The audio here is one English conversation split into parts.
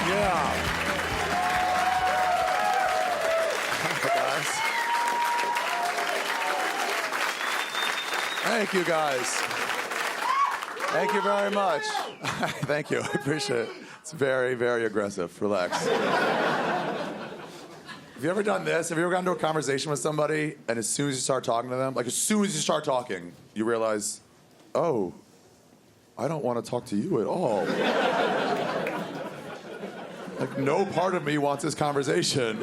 Yeah. Thank you, guys. Thank you very much. Thank you. I appreciate it. It's very, very aggressive. Relax. Have you ever done this? Have you ever gotten into a conversation with somebody, and as soon as you start talking to them, like as soon as you start talking, you realize, oh, I don't want to talk to you at all. Like, no part of me wants this conversation.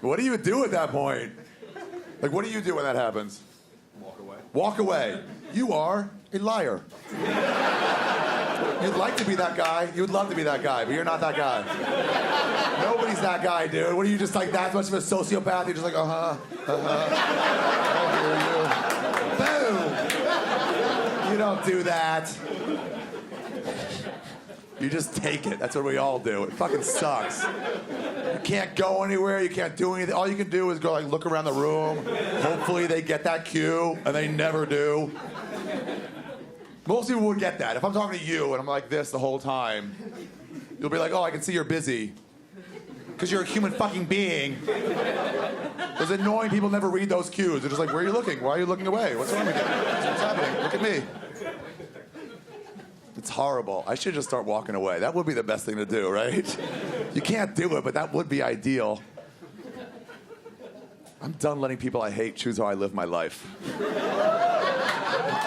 What do you do at that point? Like, what do you do when that happens? Walk away. Walk away. You are a liar. You'd like to be that guy. You would love to be that guy, but you're not that guy. Nobody's that guy, dude. What are you, just like that much of a sociopath? You're just like, I hear you. Boom. You don't do that. You just take it. That's what we all do. It fucking sucks. You can't go anywhere. You can't do anything. All you can do is go like look around the room. Hopefully they get that cue, and they never do. Most people would get that. If I'm talking to you and I'm like this the whole time, you'll be like, oh, I can see you're busy. Because you're a human fucking being. Those annoying people never read those cues. They're just like, where are you looking? Why are you looking away? What's wrong with you? What's happening? Look at me. It's horrible. I should just start walking away. That would be the best thing to do, right? You can't do it, but that would be ideal. I'm done letting people I hate choose how I live my life.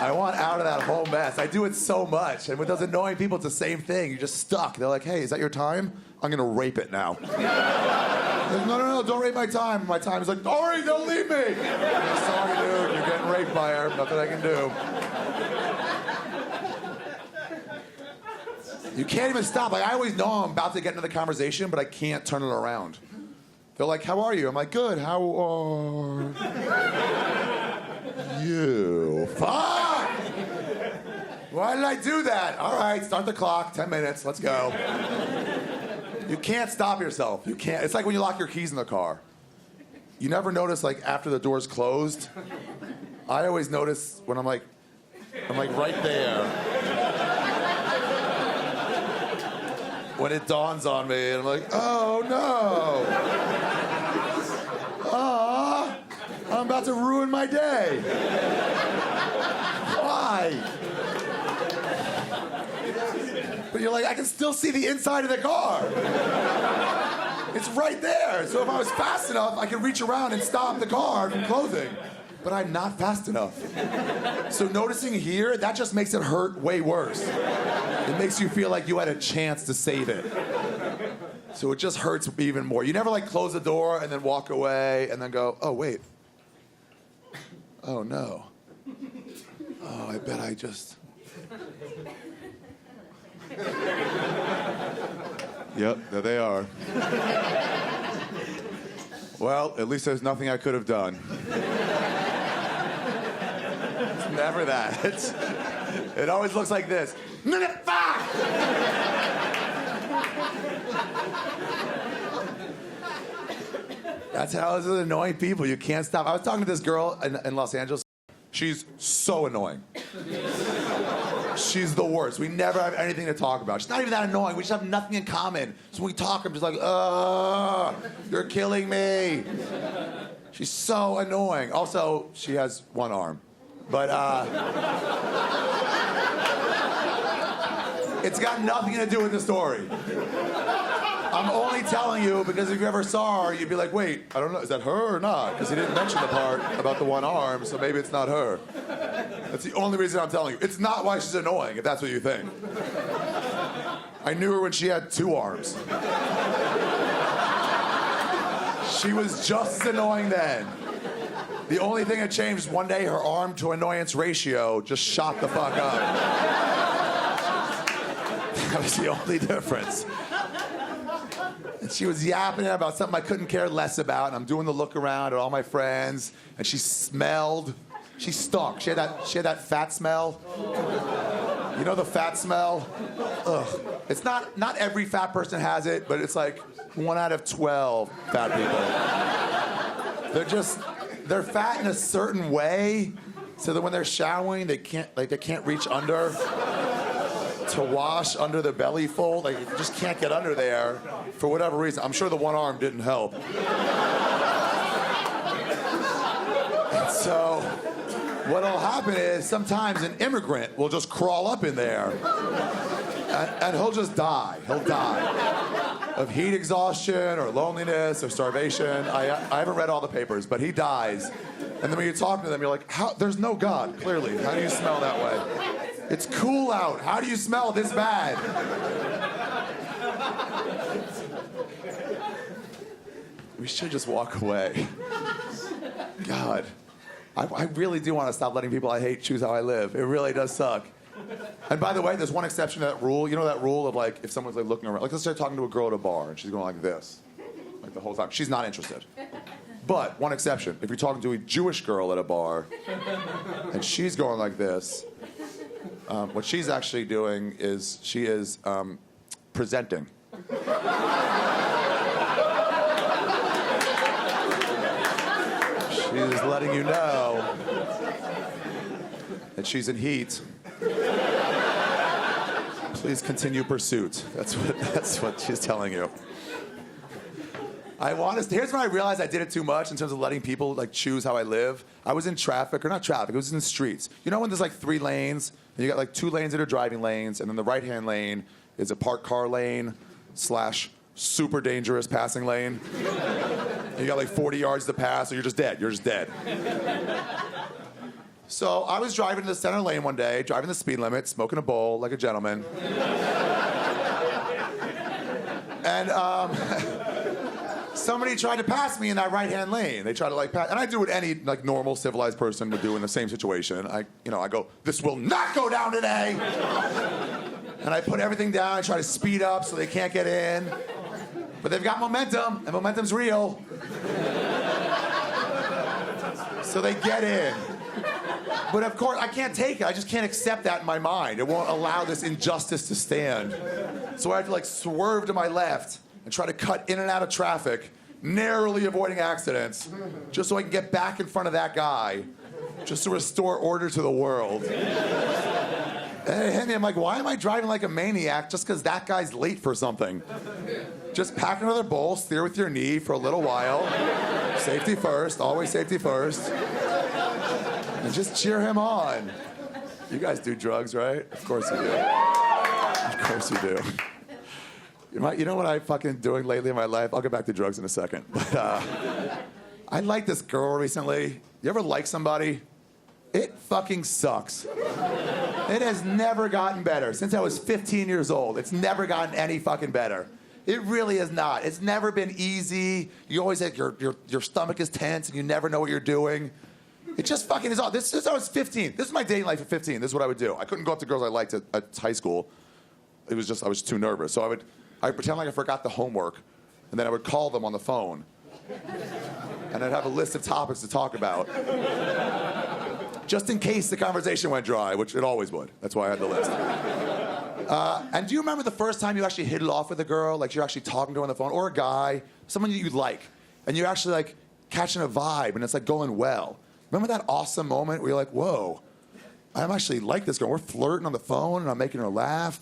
I want out of that whole mess. I do it so much. And with those annoying people, it's the same thing. You're just stuck. They're like, hey, is that your time? I'm going to rape it now. Like, no, don't rape my time. My time is like, Ari, don't leave me. Like, sorry, dude. You're getting raped by her. Nothing I can do. You can't even stop. Like, I always know I'm about to get into the conversation, but I can't turn it around. They're like, how are you? I'm like, good. How are you? Fuck! Why did I do that? All right, start the clock. 10 minutes. Let's go. You can't stop yourself. You can't. It's like when you lock your keys in the car. You never notice, like, after the door's closed. I always notice when I'm like right there. When it dawns on me, and I'm like, oh no. I'm about to ruin my day. Why? But you're like, I can still see the inside of the car. It's right there. So if I was fast enough, I could reach around and stop the car from closing. But I'm not fast enough. So noticing here, that just makes it hurt way worse. It makes you feel like you had a chance to save it. So it just hurts even more. You never like close the door and then walk away and then go, oh, wait. Oh, no. Oh, I bet I just... Yep, there they are. Well, at least there's nothing I could have done. It's never that. It always looks like this. Minute 5! That's how it's with annoying people. You can't stop. I was talking to this girl in Los Angeles. She's so annoying. She's the worst. We never have anything to talk about. She's not even that annoying. We just have nothing in common. So when we talk, I'm just like, you're killing me. She's so annoying. Also, she has one arm. But, it's got nothing to do with the story. I'm only telling you because if you ever saw her, you'd be like, wait, I don't know, is that her or not? Because he didn't mention the part about the one arm, so maybe it's not her. That's the only reason I'm telling you. It's not why she's annoying, if that's what you think. I knew her when she had 2 arms. She was just as annoying then. The only thing that changed is one day her arm to annoyance ratio just shot the fuck up. That was the only difference. And she was yapping about something I couldn't care less about, and I'm doing the look around at all my friends, and she smelled. She stunk. She had that fat smell. You know the fat smell? Ugh. It's not every fat person has it, but it's like 1 out of 12 fat people. They're fat in a certain way, so that when they're showering, they can't reach under to wash under the belly fold. Like, you just can't get under there for whatever reason. I'm sure the one arm didn't help. And so what'll happen is sometimes an immigrant will just crawl up in there and he'll just die. He'll die of heat exhaustion or loneliness or starvation. I haven't read all the papers, but he dies. And then when you talk to them, you're like, how? There's no God, clearly. How do you smell that way? It's cool out. How do you smell this bad? We should just walk away. God. I really do want to stop letting people I hate choose how I live. It really does suck. And by the way, there's one exception to that rule. You know that rule of like, if someone's like looking around, like let's say talking to a girl at a bar and she's going like this, like the whole time. She's not interested. But one exception, if you're talking to a Jewish girl at a bar and she's going like this, what she's actually doing is she is presenting. She is letting you know that she's in heat. Please continue pursuit. That's what she's telling you. Here's when I realized I did it too much in terms of letting people like choose how I live. I was in traffic, or not traffic, it was in the streets. You know when there's like 3 lanes, and you got like 2 lanes that are driving lanes, and then the right-hand lane is a parked car lane / super dangerous passing lane. And you got like 40 yards to pass, so you're just dead. You're just dead. So I was driving to the center lane one day, driving the speed limit, smoking a bowl like a gentleman. And somebody tried to pass me in that right-hand lane. They tried to like pass, and I do what any like normal civilized person would do in the same situation. I go, this will not go down today. And I put everything down. I try to speed up so they can't get in. But they've got momentum, and momentum's real. So they get in. But of course, I can't take it. I just can't accept that in my mind. It won't allow this injustice to stand. So I have to like swerve to my left and try to cut in and out of traffic, narrowly avoiding accidents, just so I can get back in front of that guy, just to restore order to the world. And it hit me, I'm like, why am I driving like a maniac just because that guy's late for something? Just pack another bowl, steer with your knee for a little while. Safety first, always safety first. And just cheer him on. You guys do drugs, right? Of course you do. Of course you do. You know what I'm fucking doing lately in my life? I'll get back to drugs in a second. But I liked this girl recently. You ever like somebody? It fucking sucks. It has never gotten better. Since I was 15 years old, it's never gotten any fucking better. It really is not. It's never been easy. You always have your stomach is tense and you never know what you're doing. It just fucking is all. This is I was 15. This is my dating life at 15. This is what I would do. I couldn't go up to girls I liked at high school. It was just, I was too nervous. So I would pretend like I forgot the homework, and then I would call them on the phone. And I'd have a list of topics to talk about. Just in case the conversation went dry, which it always would. That's why I had the list. And do you remember the first time you actually hit it off with a girl? Like you're actually talking to her on the phone, or a guy, someone that you like, and you're actually like catching a vibe, and it's like going well. Remember that awesome moment where you're like, whoa, I'm actually like this girl. We're flirting on the phone, and I'm making her laugh,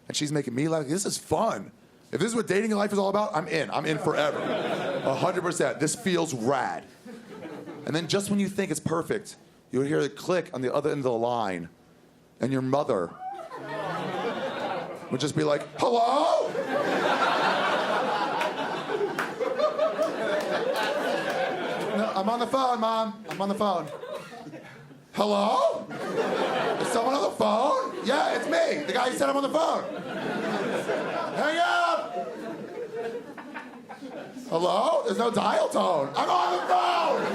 and she's making me laugh. This is fun. If this is what dating in life is all about, I'm in. I'm in forever. 100%. This feels rad. And then just when you think it's perfect, you would hear it click on the other end of the line, and your mother would just be like, hello? No, I'm on the phone, Mom. I'm on the phone. Hello? Is someone on the phone? Yeah, it's me. The guy who said I'm on the phone. Hang up! Hello? There's no dial tone. I'm on the phone!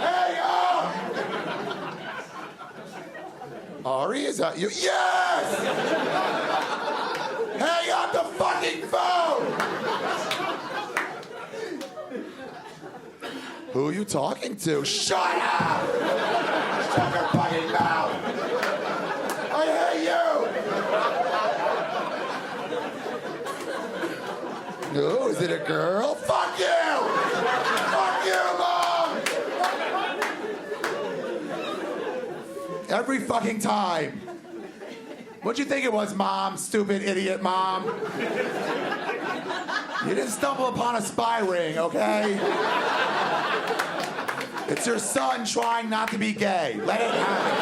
Hang up! Ari, is that you? Yes! Hang up the fucking phone! Who are you talking to? Shut up! Shut your fucking mouth! I hate you! No, is it a girl? Fuck you! Fuck you, Mom! Every fucking time. What'd you think it was, Mom? Stupid idiot, Mom. You didn't stumble upon a spy ring, okay? It's your son trying not to be gay. Let it happen.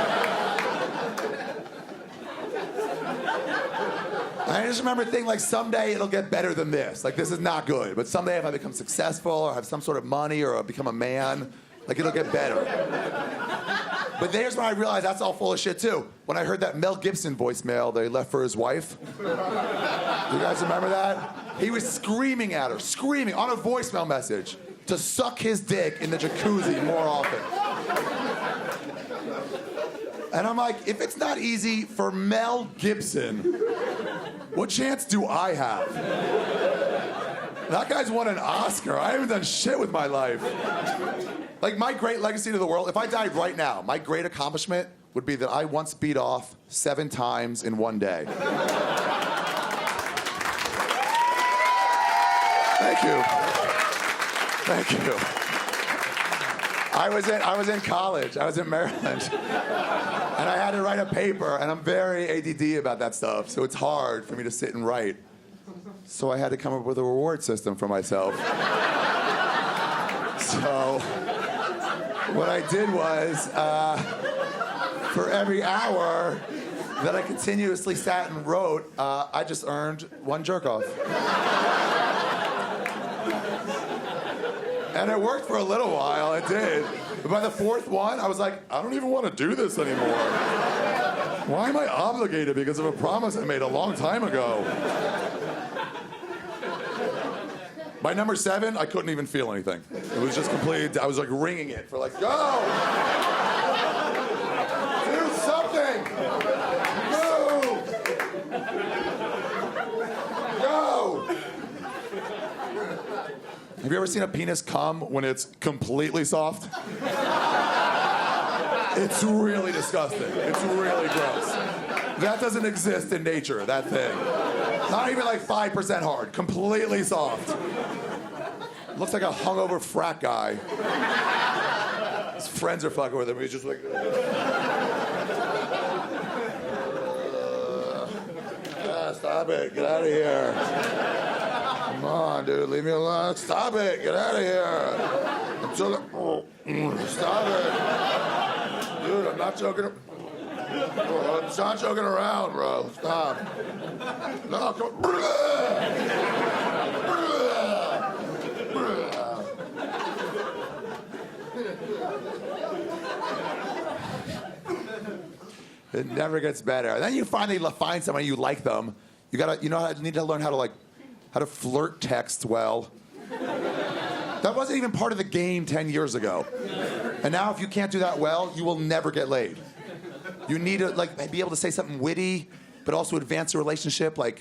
I just remember thinking, like, someday it'll get better than this. Like, this is not good. But someday if I become successful or have some sort of money or become a man, like, it'll get better. But there's when I realized that's all full of shit, too. When I heard that Mel Gibson voicemail that he left for his wife. Do you guys remember that? He was screaming at her, screaming on a voicemail message to suck his dick in the jacuzzi more often. And I'm like, if it's not easy for Mel Gibson, what chance do I have? That guy's won an Oscar. I haven't done shit with my life. Like, my great legacy to the world, if I died right now, my great accomplishment would be that I once beat off 7 times in one day. Thank you. Thank you. I was in college. I was in Maryland. And I had to write a paper, and I'm very ADD about that stuff, so it's hard for me to sit and write. So I had to come up with a reward system for myself. So what I did was, for every hour that I continuously sat and wrote, I just earned 1 jerk-off. And it worked for a little while, it did. But by the 4th one, I was like, I don't even want to do this anymore. Why am I obligated because of a promise I made a long time ago? By number 7, I couldn't even feel anything. It was just complete, I was like ringing it for like, go! Do something! Move! Go! Have you ever seen a penis come when it's completely soft? It's really disgusting. It's really gross. That doesn't exist in nature, that thing. Not even like 5% hard, completely soft. Looks like a hungover frat guy. His friends are fucking with him. He's just like, stop it, get out of here. Come on, dude, leave me alone. Stop it, get out of here. Stop it. Dude, I'm not joking. I'm not joking around, bro. Stop. No, come. It never gets better. And then you finally find someone you like them. You need to learn how to flirt text well. That wasn't even part of the game 10 years ago. And now if you can't do that well, you will never get laid. You need to be able to say something witty, but also advance a relationship, but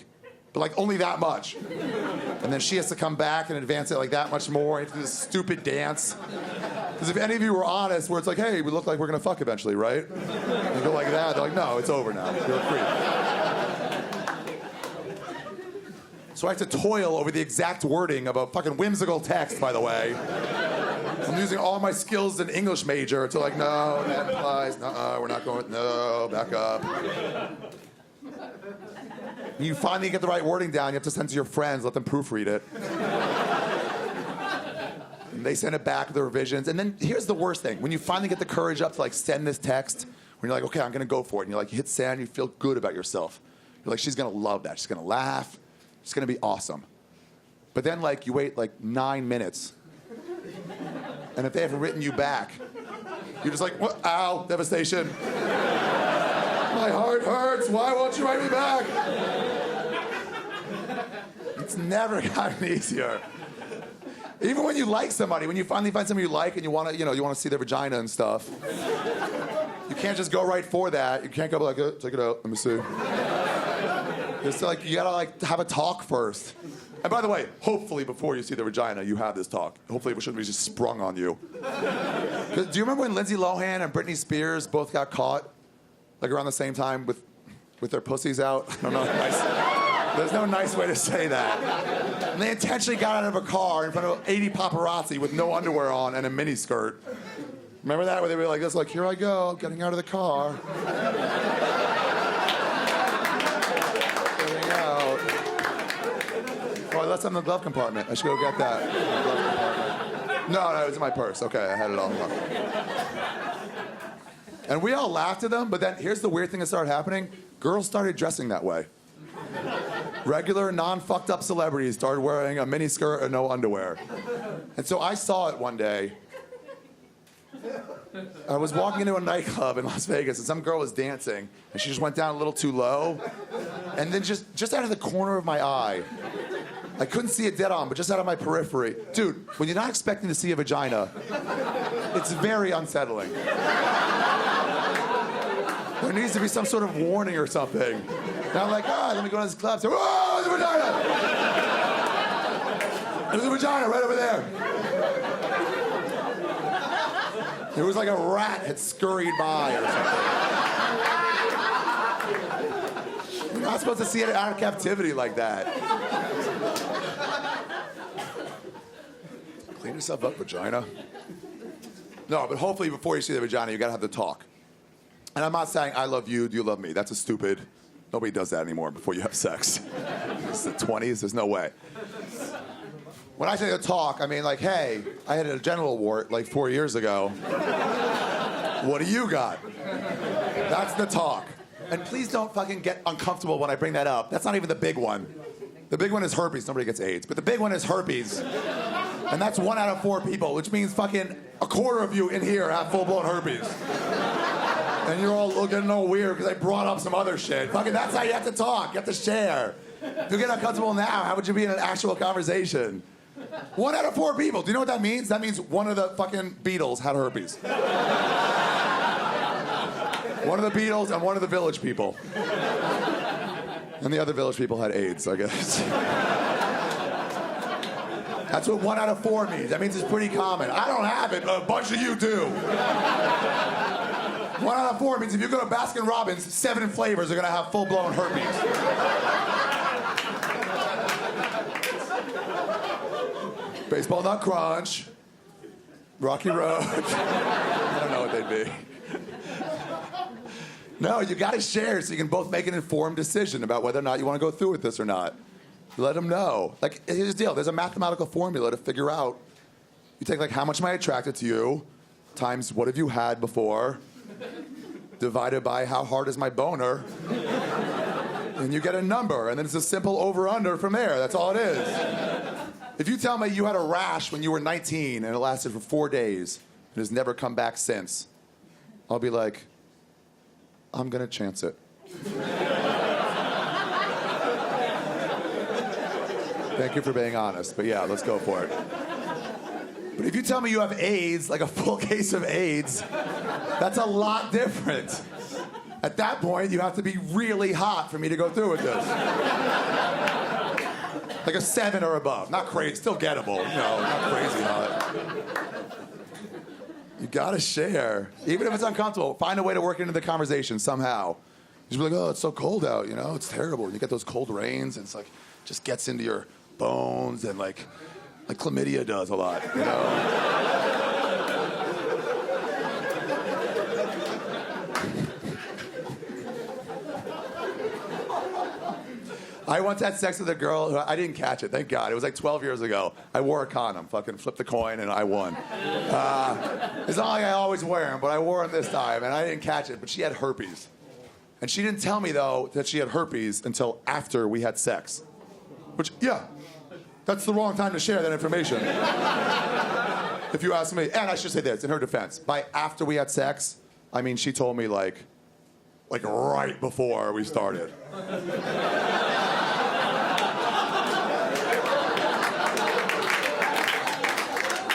only that much. And then she has to come back and advance it like that much more. You have to do this stupid dance. Because if any of you were honest, where it's like, hey, we look like we're gonna fuck eventually, right? And you go like that, they're like, no, it's over now. You're a creep. So I have to toil over the exact wording of a fucking whimsical text, by the way. I'm using all my skills as an English major to no, that implies, we're not going, no, back up. When you finally get the right wording down, you have to send it to your friends, let them proofread it. And they send it back with the revisions. And then here's the worst thing. When you finally get the courage up to send this text, when you're like, okay, I'm gonna go for it, and you hit send, you feel good about yourself. You're like, she's gonna love that. She's gonna laugh. It's gonna be awesome. But then you wait 9 minutes. And if they haven't written you back, you're just like, what? Ow, devastation. My heart hurts. Why won't you write me back? It's never gotten easier. Even when you like somebody, when you finally find somebody you like and you want to see their vagina and stuff, you can't just go right for that. You can't go take it out. Let me see. It's you gotta have a talk first. And by the way, hopefully before you see the vagina, you have this talk. Hopefully it shouldn't be just sprung on you. Do you remember when Lindsay Lohan and Britney Spears both got caught, around the same time with their pussies out? I don't know. There's no nice way to say that. And they intentionally got out of a car in front of 80 paparazzi with no underwear on and a miniskirt. Remember that? Where they were like this, here I go, getting out of the car. I left something in the glove compartment. I should go get that. Glove compartment. No, it was in my purse. Okay, I had it all. And we all laughed at them, but then here's the weird thing that started happening. Girls started dressing that way. Regular, non-fucked up celebrities started wearing a mini skirt and no underwear. And so I saw it one day. I was walking into a nightclub in Las Vegas and some girl was dancing and she just went down a little too low. And then just out of the corner of my eye, I couldn't see it dead on, but just out of my periphery. Dude, when you're not expecting to see a vagina, it's very unsettling. There needs to be some sort of warning or something. And I'm like, let me go to this club. So, whoa, there's a vagina! There's a vagina right over there. It was like a rat had scurried by or something. You're not supposed to see it out of captivity like that. Clean yourself up, vagina. No, but hopefully before you see the vagina, you gotta have the talk. And I'm not saying I love you, do you love me? That's a stupid. Nobody does that anymore before you have sex. It's the 20s, there's no way. When I say the talk, I mean like, hey, I had a genital wart like 4 years ago. What do you got? That's the talk. And please don't fucking get uncomfortable when I bring that up. That's not even the big one. The big one is herpes. Nobody gets AIDS. But the big one is herpes. And that's 1 out of 4 people, which means fucking a quarter of you in here have full-blown herpes. And you're all looking all weird because I brought up some other shit. Fucking that's how you have to talk. You have to share. If you get uncomfortable now, how would you be in an actual conversation? 1 out of 4 people. Do you know what that means? That means one of the fucking Beatles had herpes. One of the Beatles and one of the Village People. And the other Village People had AIDS, I guess. That's what 1 out of 4 means. That means it's pretty common. I don't have it, but a bunch of you do. 1 out of 4 means if you go to Baskin Robbins, 7 flavors are gonna have full-blown herpes. Baseball Nut Crunch, Rocky Road. I don't know what they'd be. No, you gotta share so you can both make an informed decision about whether or not you wanna go through with this or not. Let them know. Like, here's the deal. There's a mathematical formula to figure out. You take like how much am I attracted to you times what have you had before divided by how hard is my boner, and you get a number, and then it's a simple over-under from there. That's all it is. If you tell me you had a rash when you were 19 and it lasted for 4 days and has never come back since, I'll be like, I'm gonna chance it. Thank you for being honest, but yeah, let's go for it. But if you tell me you have AIDS, like a full case of AIDS, that's a lot different. At that point, you have to be really hot for me to go through with this. Like a 7 or above. Not crazy, still gettable, you know, not crazy hot. You gotta share. Even if it's uncomfortable, find a way to work into the conversation somehow. Just be like, oh, it's so cold out, you know, it's terrible. You get those cold rains, and it's like, just gets into your bones, and like chlamydia does a lot, you know? I once had sex with a girl who I didn't catch it, thank God. It was like 12 years ago. I wore a condom, fucking flipped the coin, and I won. It's not like I always wear them, but I wore them this time, and I didn't catch it, but she had herpes. And she didn't tell me, though, that she had herpes until after we had sex. Which, yeah, that's the wrong time to share that information. If you ask me. And I should say this, in her defense. By after we had sex, I mean she told me, like right before we started.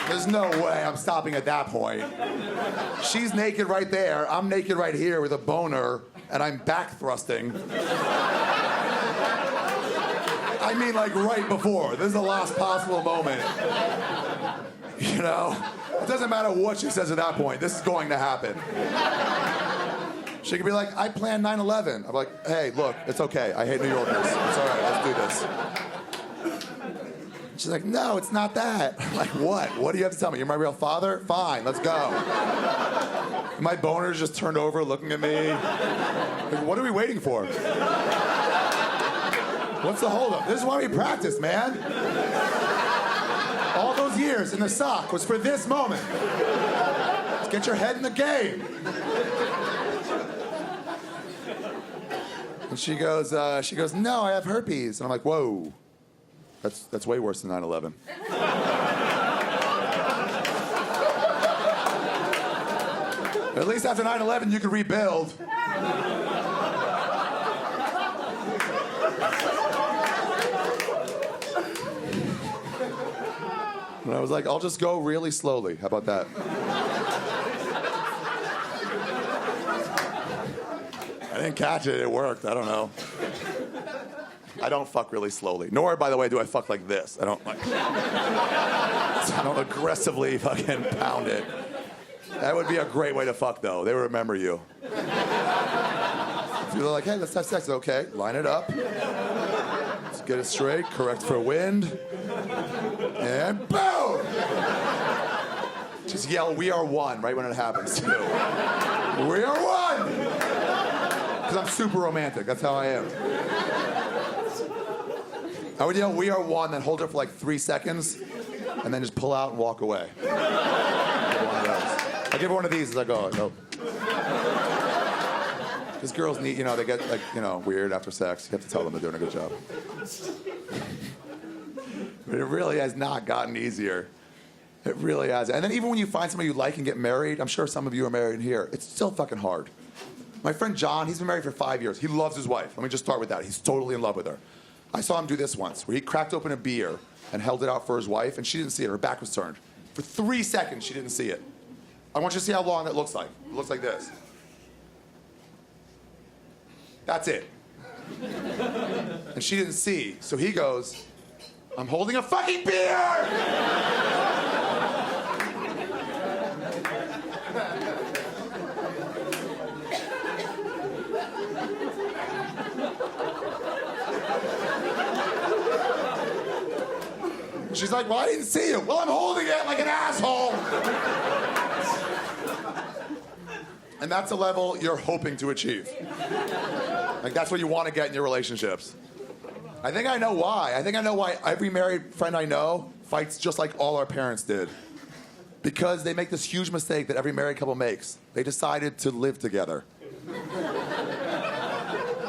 There's no way I'm stopping at that point. She's naked right there. I'm naked right here with a boner, and I'm back thrusting. I mean, like right before. This is the last possible moment. You know? It doesn't matter what she says at that point. This is going to happen. She could be like, I planned 9/11. I'm like, hey, look, it's okay. I hate New Yorkers. It's all right. Let's do this. She's like, no, it's not that. I'm like, what? What do you have to tell me? You're my real father? Fine, let's go. My boner's just turned over looking at me. Like, what are we waiting for? What's the holdup? This is why we practice, man. All those years in the sock was for this moment. Let's get your head in the game. And she goes, no, I have herpes. And I'm like, whoa, that's way worse than 9/11. At least after 9/11, you could rebuild. And I was like, I'll just go really slowly. How about that? I didn't catch it. It worked. I don't know. I don't fuck really slowly. Nor, by the way, do I fuck like this. I don't aggressively fucking pound it. That would be a great way to fuck, though. They would remember you. If you're like, hey, let's have sex. Okay, line it up. Let's get it straight. Correct for wind. And boom! Just yell, we are one, right when it happens, too. We are one! Because I'm super romantic. That's how I am. I would yell, we are one, then hold it for like 3 seconds, and then just pull out and walk away. I give her one of these as I go. No. Because girls need, they get like, weird after sex. You have to tell them they're doing a good job. But it really has not gotten easier. It really has. And then even when you find somebody you like and get married, I'm sure some of you are married in here, it's still fucking hard. My friend John, he's been married for 5 years. He loves his wife. Let me just start with that. He's totally in love with her. I saw him do this once, where he cracked open a beer and held it out for his wife, and she didn't see it. Her back was turned. For 3 seconds, she didn't see it. I want you to see how long that looks like. It looks like this. That's it. And she didn't see. So he goes, I'm holding a fucking beer! She's like, well, I didn't see you. Well, I'm holding it like an asshole. And that's the level you're hoping to achieve. Like, that's what you want to get in your relationships. I think I know why. I think I know why every married friend I know fights just like all our parents did. Because they make this huge mistake that every married couple makes. They decided to live together.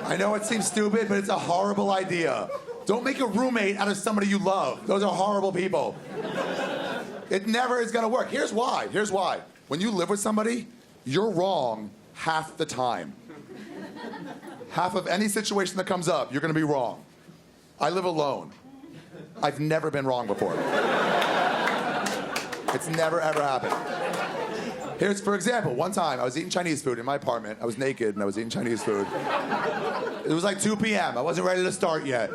I know it seems stupid, but it's a horrible idea. Don't make a roommate out of somebody you love. Those are horrible people. It never is going to work. Here's why. Here's why. When you live with somebody, you're wrong half the time. Half of any situation that comes up, you're going to be wrong. I live alone. I've never been wrong before. It's never, ever happened. Here's, for example, one time I was eating Chinese food in my apartment. I was naked and I was eating Chinese food. It was like 2 p.m. I wasn't ready to start yet.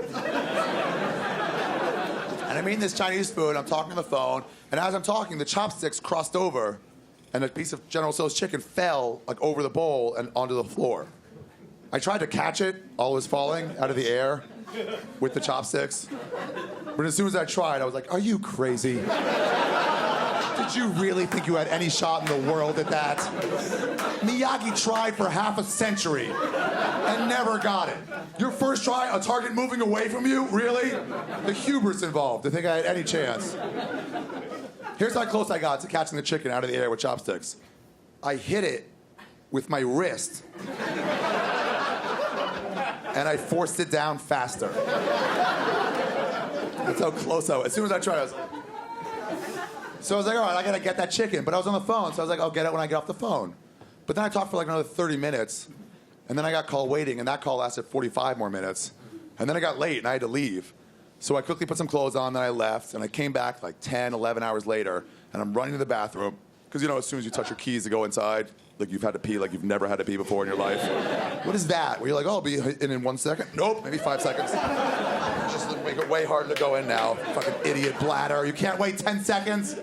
And I'm eating this Chinese food, I'm talking on the phone, and as I'm talking, the chopsticks crossed over, and a piece of General Tso's chicken fell like over the bowl and onto the floor. I tried to catch it, all was falling out of the air with the chopsticks. But as soon as I tried, I was like, are you crazy? Did you really think you had any shot in the world at that? Miyagi tried for half a century and never got it. Your first try, a target moving away from you? Really? The hubris involved to think I had any chance. Here's how close I got to catching the chicken out of the air with chopsticks. I hit it with my wrist. And I forced it down faster. That's how close I was. As soon as I tried, So I was like, all right, I gotta get that chicken. But I was on the phone, so I was like, I'll get it when I get off the phone. But then I talked for like another 30 minutes, and then I got call waiting, and that call lasted 45 more minutes. And then I got late, and I had to leave. So I quickly put some clothes on, then I left, and I came back like 10, 11 hours later, and I'm running to the bathroom, because as soon as you touch your keys to go inside, like you've had to pee like you've never had to pee before in your life. What is that? Where you're like, oh, I'll be in 1 second? Nope, maybe 5 seconds. Just to make it way harder to go in now. Fucking idiot bladder. You can't wait 10 seconds?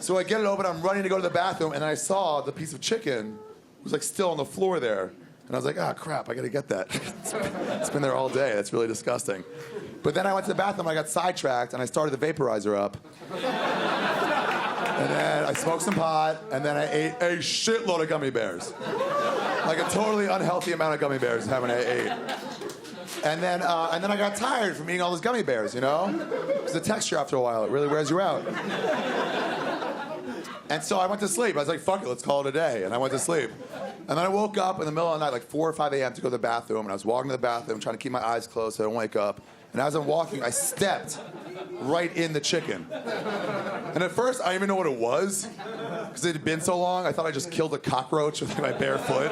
So I get it open, I'm running to go to the bathroom, and I saw the piece of chicken was like still on the floor there. And I was like, crap, I gotta get that. It's been there all day. That's really disgusting. But then I went to the bathroom, I got sidetracked, and I started the vaporizer up. And then I smoked some pot, and then I ate a shitload of gummy bears. Like a totally unhealthy amount of gummy bears is how many I ate. And then I got tired from eating all those gummy bears, you know? Because the texture after a while, it really wears you out. And so I went to sleep. I was like, fuck it, let's call it a day. And I went to sleep. And then I woke up in the middle of the night, like 4 or 5 a.m. to go to the bathroom. And I was walking to the bathroom, trying to keep my eyes closed so I don't wake up. And as I'm walking, I stepped right in the chicken. And at first, I didn't even know what it was. Because it had been so long, I thought I just killed a cockroach with my bare foot.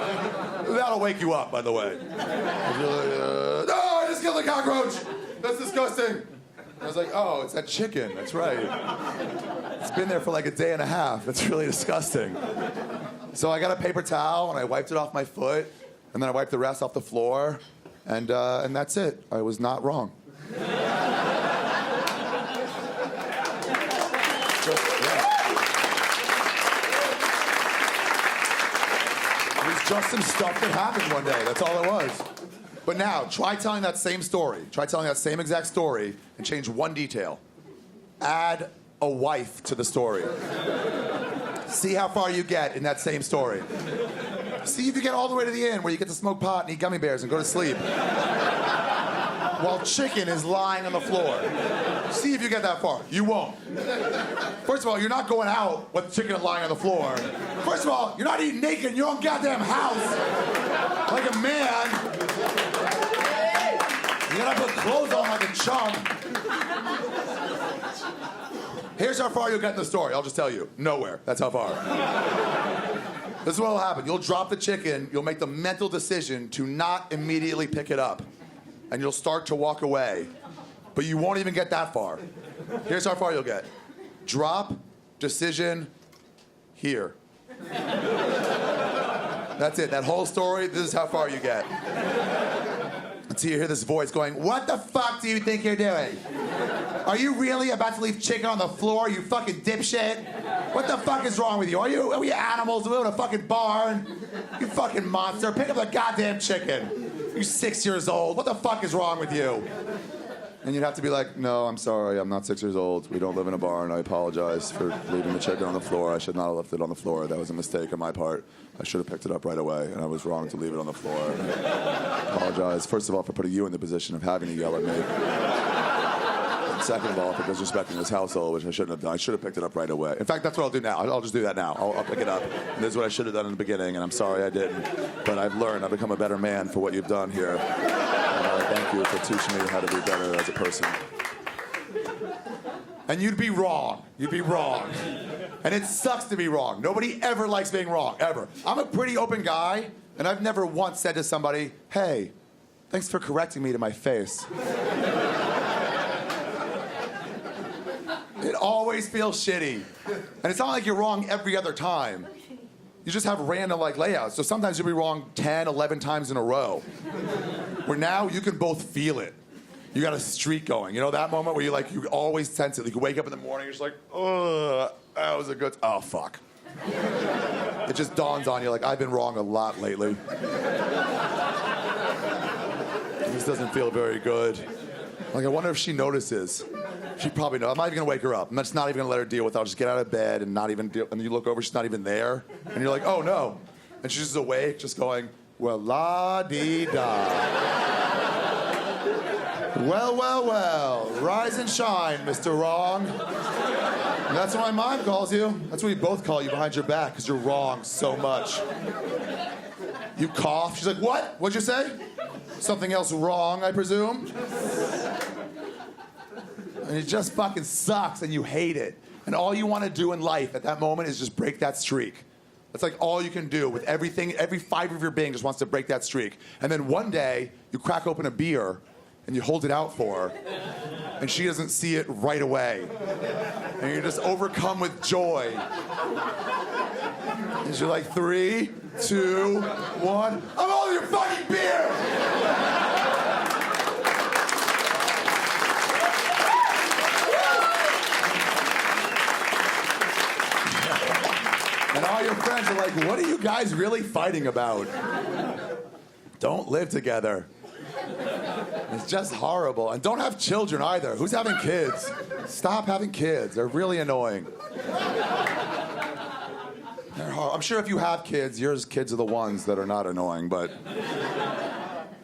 That'll wake you up, by the way. No, I just killed a cockroach. That's disgusting. I was like, oh, it's that chicken. That's right. It's been there for like a day and a half. That's really disgusting. So I got a paper towel and I wiped it off my foot, and then I wiped the rest off the floor, and that's it. I was not wrong. It was just some stuff that happened one day. That's all it was. But now, try telling that same story. Try telling that same exact story and change one detail. Add a wife to the story. See how far you get in that same story. See if you get all the way to the end where you get to smoke pot and eat gummy bears and go to sleep. While chicken is lying on the floor. See if you get that far. You won't. First of all, you're not going out with chicken lying on the floor. First of all, you're not eating naked in your own goddamn house. Like a man. You gotta put clothes on like a chump. Here's how far you'll get in the story. I'll just tell you. Nowhere. That's how far. This is what will happen. You'll drop the chicken. You'll make the mental decision to not immediately pick it up. And you'll start to walk away. But you won't even get that far. Here's how far you'll get. Drop, decision, here. That's it. That whole story, this is how far you get. Until you hear this voice going, what the fuck do you think you're doing? Are you really about to leave chicken on the floor, you fucking dipshit? What the fuck is wrong with you? Are we animals? We live in a fucking barn? You fucking monster. Pick up the goddamn chicken. You're 6 years old. What the fuck is wrong with you? And you'd have to be like, no, I'm sorry. I'm not 6 years old. We don't live in a barn. I apologize for leaving the chicken on the floor. I should not have left it on the floor. That was a mistake on my part. I should have picked it up right away, and I was wrong to leave it on the floor. I apologize, first of all, for putting you in the position of having to yell at me. And second of all, for disrespecting this household, which I shouldn't have done. I should have picked it up right away. In fact, that's what I'll do now. I'll just do that now. I'll pick it up. And this is what I should have done in the beginning, and I'm sorry I didn't. But I've learned. I've become a better man for what you've done here. And I thank you for teaching me how to be better as a person. And you'd be wrong. You'd be wrong. And it sucks to be wrong. Nobody ever likes being wrong, ever. I'm a pretty open guy, and I've never once said to somebody, hey, thanks for correcting me to my face. It always feels shitty. And it's not like you're wrong every other time. You just have random layouts. So sometimes you'll be wrong 10, 11 times in a row. Where now you can both feel it. You got a streak going. You know that moment where you always sense it. You wake up in the morning, you're just like, oh, that was a good, oh, fuck. It just dawns on you I've been wrong a lot lately. This doesn't feel very good. I wonder if she notices. She probably knows. I'm not even gonna wake her up. I'm just not even gonna let her deal with it. I'll just get out of bed and not even deal. And you look over, she's not even there. And you're like, oh no. And she's just awake, just going, well, la-dee-da. Well, well, well. Rise and shine, Mr. Wrong. And that's what my mom calls you. That's what we both call you behind your back, because you're wrong so much. You cough. She's like, what? What'd you say? Something else wrong, I presume? And it just fucking sucks, and you hate it. And all you want to do in life at that moment is just break that streak. That's all you can do with everything. Every fiber of your being just wants to break that streak. And then one day, you crack open a beer, and you hold it out for her, and she doesn't see it right away. And you're just overcome with joy. And you're like, 3, 2, 1, I'm all your fucking beer! And all your friends are like, what are you guys really fighting about? Don't live together. It's just horrible. And don't have children either. Who's having kids? Stop having kids. They're really annoying. They're hard. I'm sure if you have kids, your kids are the ones that are not annoying, but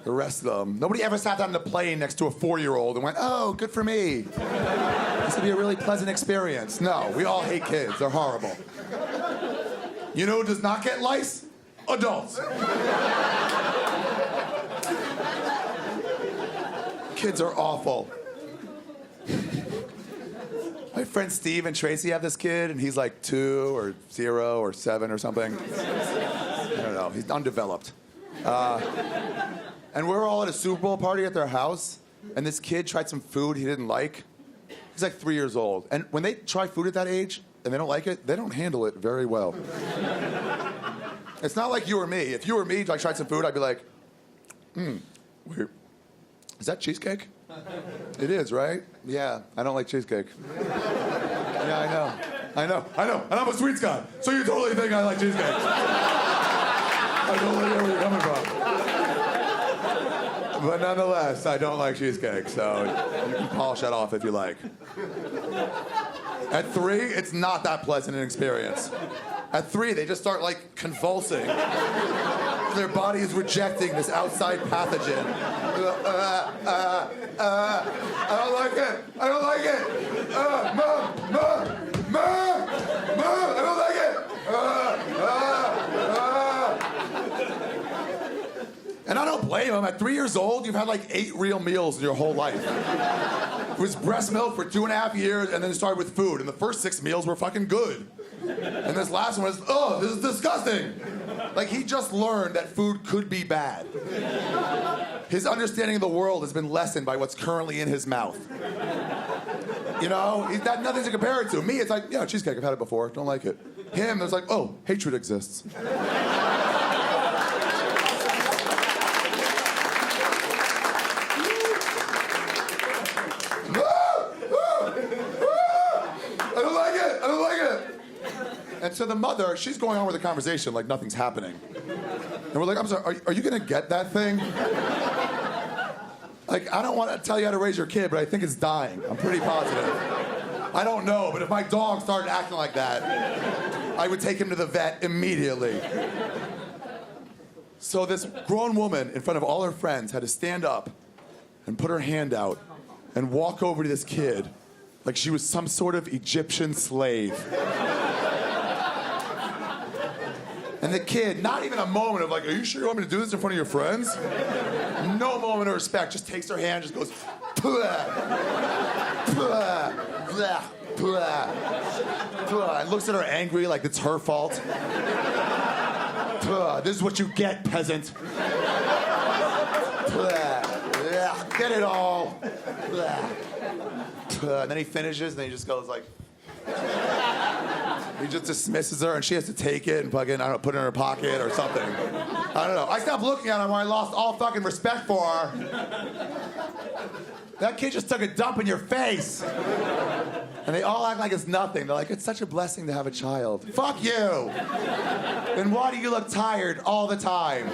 The rest of them. Nobody ever sat down on the plane next to a 4-year-old and went, oh, good for me. This will be a really pleasant experience. No, we all hate kids. They're horrible. You know who does not get lice? Adults. Kids are awful. My friend Steve and Tracy have this kid, and he's like 2 or 0 or 7 or something. I don't know. He's undeveloped. And we're all at a Super Bowl party at their house, and this kid tried some food he didn't like. He's like 3 years old. And when they try food at that age and they don't like it, they don't handle it very well. It's not like you or me. If you or me like, tried some food, I'd be like, weird. Is that cheesecake? It is, right? Yeah, I don't like cheesecake. Yeah, I know. And I'm a sweets guy, so you totally think I like cheesecake. I totally get where you're coming from. But nonetheless, I don't like cheesecake, so you can polish that off if you like. At 3, it's not that pleasant an experience. At 3, they just start, like, convulsing. Their body is rejecting this outside pathogen. I don't like it. I don't like it. Mom, I don't like it. And I don't blame him. At 3 years old, you've had like 8 real meals in your whole life. It was breast milk for 2.5 years, and then it started with food. And the first 6 meals were fucking good. And this last one was, oh, this is disgusting. Like, he just learned that food could be bad. His understanding of the world has been lessened by what's currently in his mouth. You know, he's got nothing to compare it to. Me, it's like, yeah, cheesecake, I've had it before, don't like it. Him, there's like, oh, hatred exists. And so the mother, she's going on with the conversation like nothing's happening. And we're like, I'm sorry, are you gonna get that thing? Like, I don't want to tell you how to raise your kid, but I think it's dying. I'm pretty positive. I don't know, but if my dog started acting like that, I would take him to the vet immediately. So this grown woman in front of all her friends had to stand up and put her hand out and walk over to this kid like she was some sort of Egyptian slave. And the kid, not even a moment of like, are you sure you want me to do this in front of your friends? No moment of respect, just takes her hand and just goes, blah, blah, blah, blah, blah, and looks at her angry like it's her fault. Blah, this is what you get, peasant. Blah, blah, get it all. Blah, blah. And then he finishes and then he just goes like, he just dismisses her, and she has to take it and fucking, I don't know, put it in her pocket or something. I don't know. I stopped looking at her when I lost all fucking respect for her. That kid just took a dump in your face. And they all act like it's nothing. They're like, it's such a blessing to have a child. Fuck you. Then why do you look tired all the time?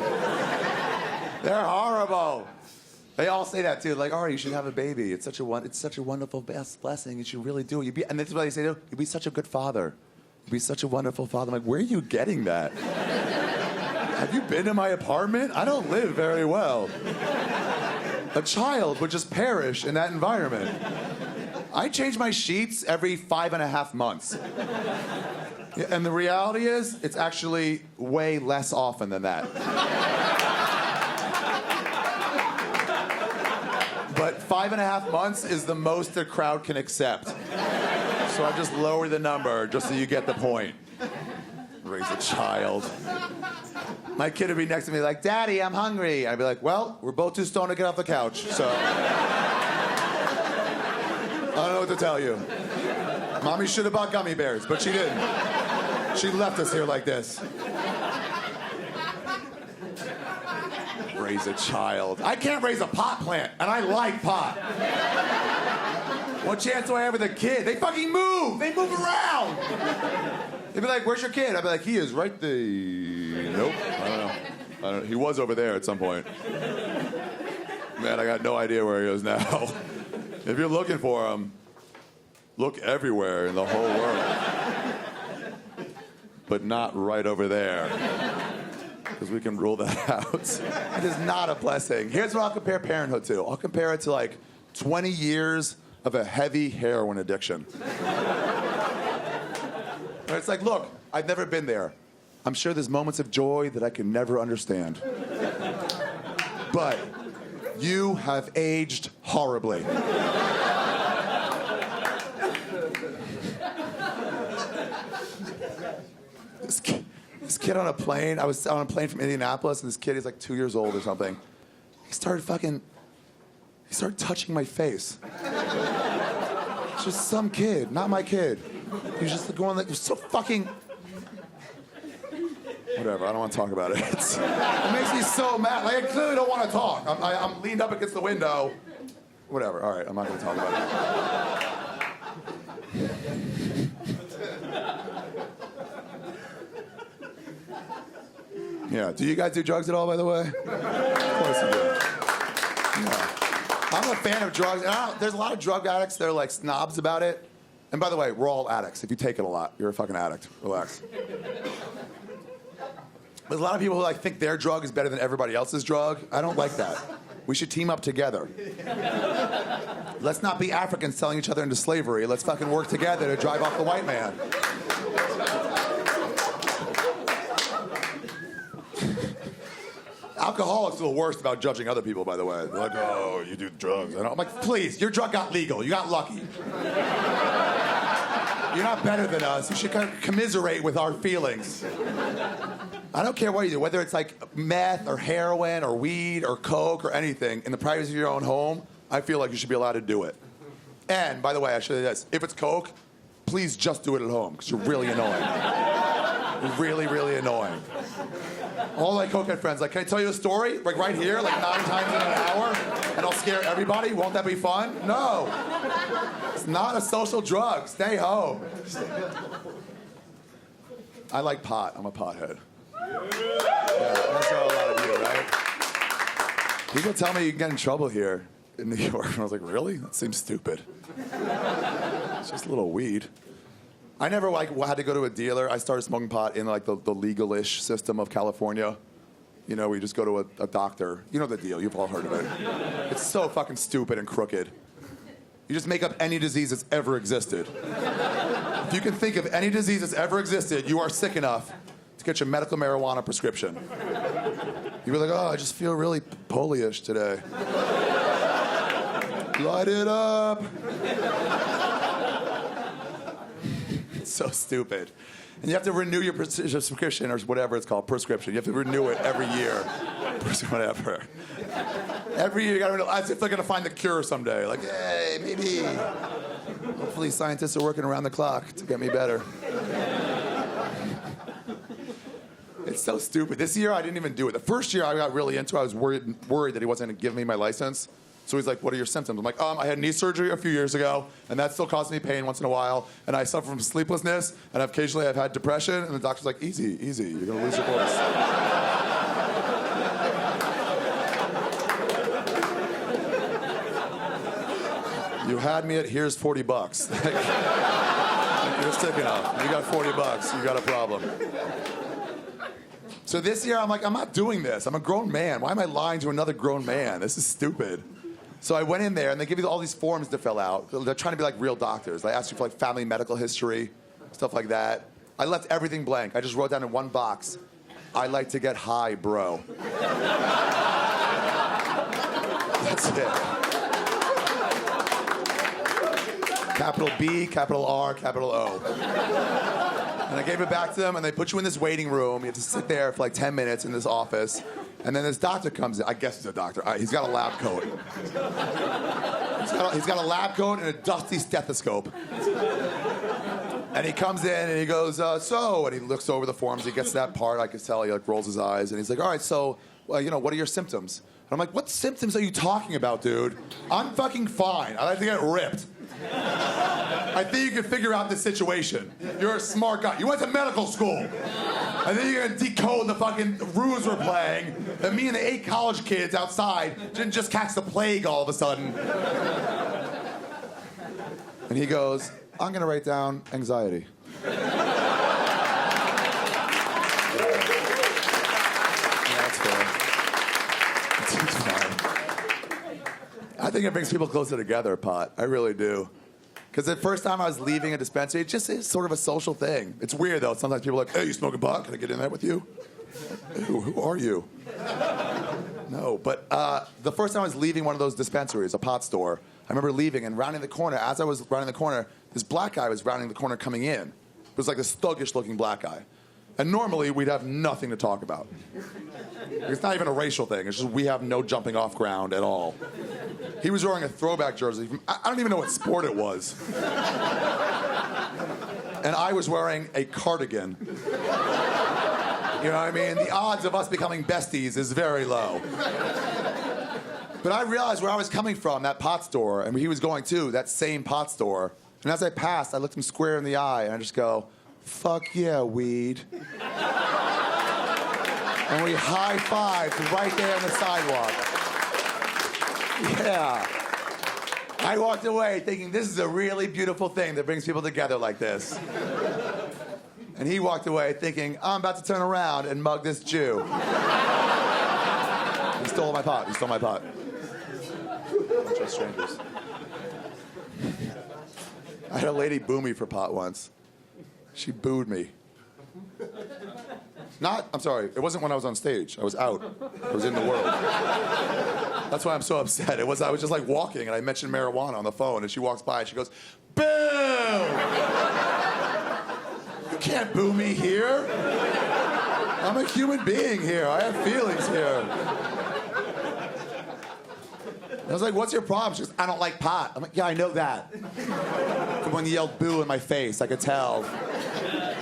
They're horrible. They all say that too. Like, Ari, you should have a baby. It's such a wonderful blessing. You should really do it. And that's what they say too. You'd be such a good father. You'd be such a wonderful father. I'm like, where are you getting that? Have you been to my apartment? I don't live very well. A child would just perish in that environment. I change my sheets every 5.5 months. And the reality is, it's actually way less often than that. But 5.5 months is the most the crowd can accept. So I just lower the number just so you get the point. Raise a child. My kid would be next to me like, Daddy, I'm hungry. I'd be like, well, we're both too stoned to get off the couch, so I don't know what to tell you. Mommy should have bought gummy bears, but she didn't. She left us here like this. Raise a child. I can't raise a pot plant, and I like pot. What chance do I have with a kid? They fucking move. They move around. They'd be like, where's your kid? I'd be like, he is right there. Nope. I don't know. He was over there at some point. Man, I got no idea where he is now. If you're looking for him, look everywhere in the whole world. But not right over there. because we can rule that out. It is not a blessing. Here's what I'll compare parenthood to. I'll compare it to like 20 years of a heavy heroin addiction. Where it's like, look, I've never been there. I'm sure there's moments of joy that I can never understand. But you have aged horribly. This kid on a plane, I was on a plane from Indianapolis, and this kid, he's like 2 years old or something. He started touching my face. It's just some kid, not my kid. He was just going like, it was so fucking... Whatever, I don't want to talk about it. It makes me so mad. Like, I clearly don't want to talk. I'm leaned up against the window. Whatever, all right, I'm not going to talk about it. Yeah, do you guys do drugs at all, by the way? Of course you do. Yeah. I'm a fan of drugs. And there's a lot of drug addicts that are like snobs about it. And by the way, we're all addicts. If you take it a lot, you're a fucking addict. Relax. There's a lot of people who like think their drug is better than everybody else's drug. I don't like that. We should team up together. Let's not be Africans selling each other into slavery. Let's fucking work together to drive off the white man. Alcoholics are the worst about judging other people, by the way. They're like, oh, you do drugs. I'm like, please, your drug got legal. You got lucky. You're not better than us. You should kind of commiserate with our feelings. I don't care what you do, whether it's like meth or heroin or weed or coke or anything, in the privacy of your own home, I feel like you should be allowed to do it. And, by the way, I should say this. If it's coke, please just do it at home, because you're really annoying. You're really, really annoying. All my cokehead friends, like, can I tell you a story? Like right here, like 9 times in an hour, and I'll scare everybody? Won't that be fun? No. It's not a social drug. Stay home. I like pot. I'm a pothead. Yeah, that's a lot of you, right? People tell me you can get in trouble here in New York. And I was like, really? That seems stupid. It's just a little weed. I never like had to go to a dealer. I started smoking pot in like the legal-ish system of California. You know, where you just go to a doctor. You know the deal. You've all heard of it. It's so fucking stupid and crooked. You just make up any disease that's ever existed. If you can think of any disease that's ever existed, you are sick enough to get your medical marijuana prescription. You were like, oh, I just feel really polio-ish today. Light it up. It's so stupid. And you have to renew your prescription, or whatever it's called, prescription. You have to renew it every year. Whatever. Every year you gotta renew, as if they're gonna find the cure someday. Like, hey, maybe. Hopefully scientists are working around the clock to get me better. It's so stupid. This year I didn't even do it. The first year I got really into it, I was worried that he wasn't gonna give me my license. So he's like, what are your symptoms? I'm like, I had knee surgery a few years ago, and that still causes me pain once in a while, and I suffer from sleeplessness, and occasionally I've had depression, and the doctor's like, easy, you're gonna lose your voice. You had me at here's $40. You're sick enough. You got $40. You got a problem. So this year I'm like, I'm not doing this. I'm a grown man. Why am I lying to another grown man? This is stupid. So I went in there, and they give you all these forms to fill out. They're trying to be like real doctors. They ask you for like family medical history, stuff like that. I left everything blank. I just wrote down in one box, I like to get high, bro. That's it. Capital B, capital R, capital O. And I gave it back to them, and they put you in this waiting room. You have to sit there for like 10 minutes in this office. And then this doctor comes in. I guess he's a doctor. He's got a lab coat. He's got a lab coat and a dusty stethoscope. And he comes in and he goes, and he looks over the forms. He gets to that part. I can tell he like rolls his eyes. And he's like, all right, so, what are your symptoms? And I'm like, what symptoms are you talking about, dude? I'm fucking fine. I like to get ripped. I think you can figure out this situation. You're a smart guy. You went to medical school. I think you're gonna decode the fucking ruse we're playing. That me and the 8 college kids outside didn't just catch the plague all of a sudden. And he goes, I'm gonna write down anxiety. think it brings people closer together, pot. I really do. Because the first time I was leaving a dispensary, it just is sort of a social thing. It's weird, though. Sometimes people are like, hey, you smoking pot? Can I get in there with you? Ew, who are you? No, but the first time I was leaving one of those dispensaries, a pot store, I remember leaving and rounding the corner. As I was rounding the corner, this black guy was rounding the corner coming in. It was like this thuggish-looking black guy. And normally, we'd have nothing to talk about. It's not even a racial thing. It's just we have no jumping off ground at all. He was wearing a throwback jersey. I don't even know what sport it was. And I was wearing a cardigan. You know what I mean? The odds of us becoming besties is very low. But I realized where I was coming from, that pot store, and where he was going to, that same pot store. And as I passed, I looked him square in the eye, and I just go, fuck yeah, weed. And we high-fived right there on the sidewalk. Yeah. I walked away thinking this is a really beautiful thing that brings people together like this. And he walked away thinking, I'm about to turn around and mug this Jew. He stole my pot. He stole my pot. Bunch of strangers. I had a lady boo me for pot once. She booed me. I'm sorry, it wasn't when I was on stage. I was out. I was in the world. That's why I'm so upset. I was just like walking and I mentioned marijuana on the phone and she walks by and she goes, boo! You can't boo me here. I'm a human being here. I have feelings here. I was like, what's your problem? She goes, I don't like pot. I'm like, yeah, I know that. From when you yelled boo in my face, I could tell.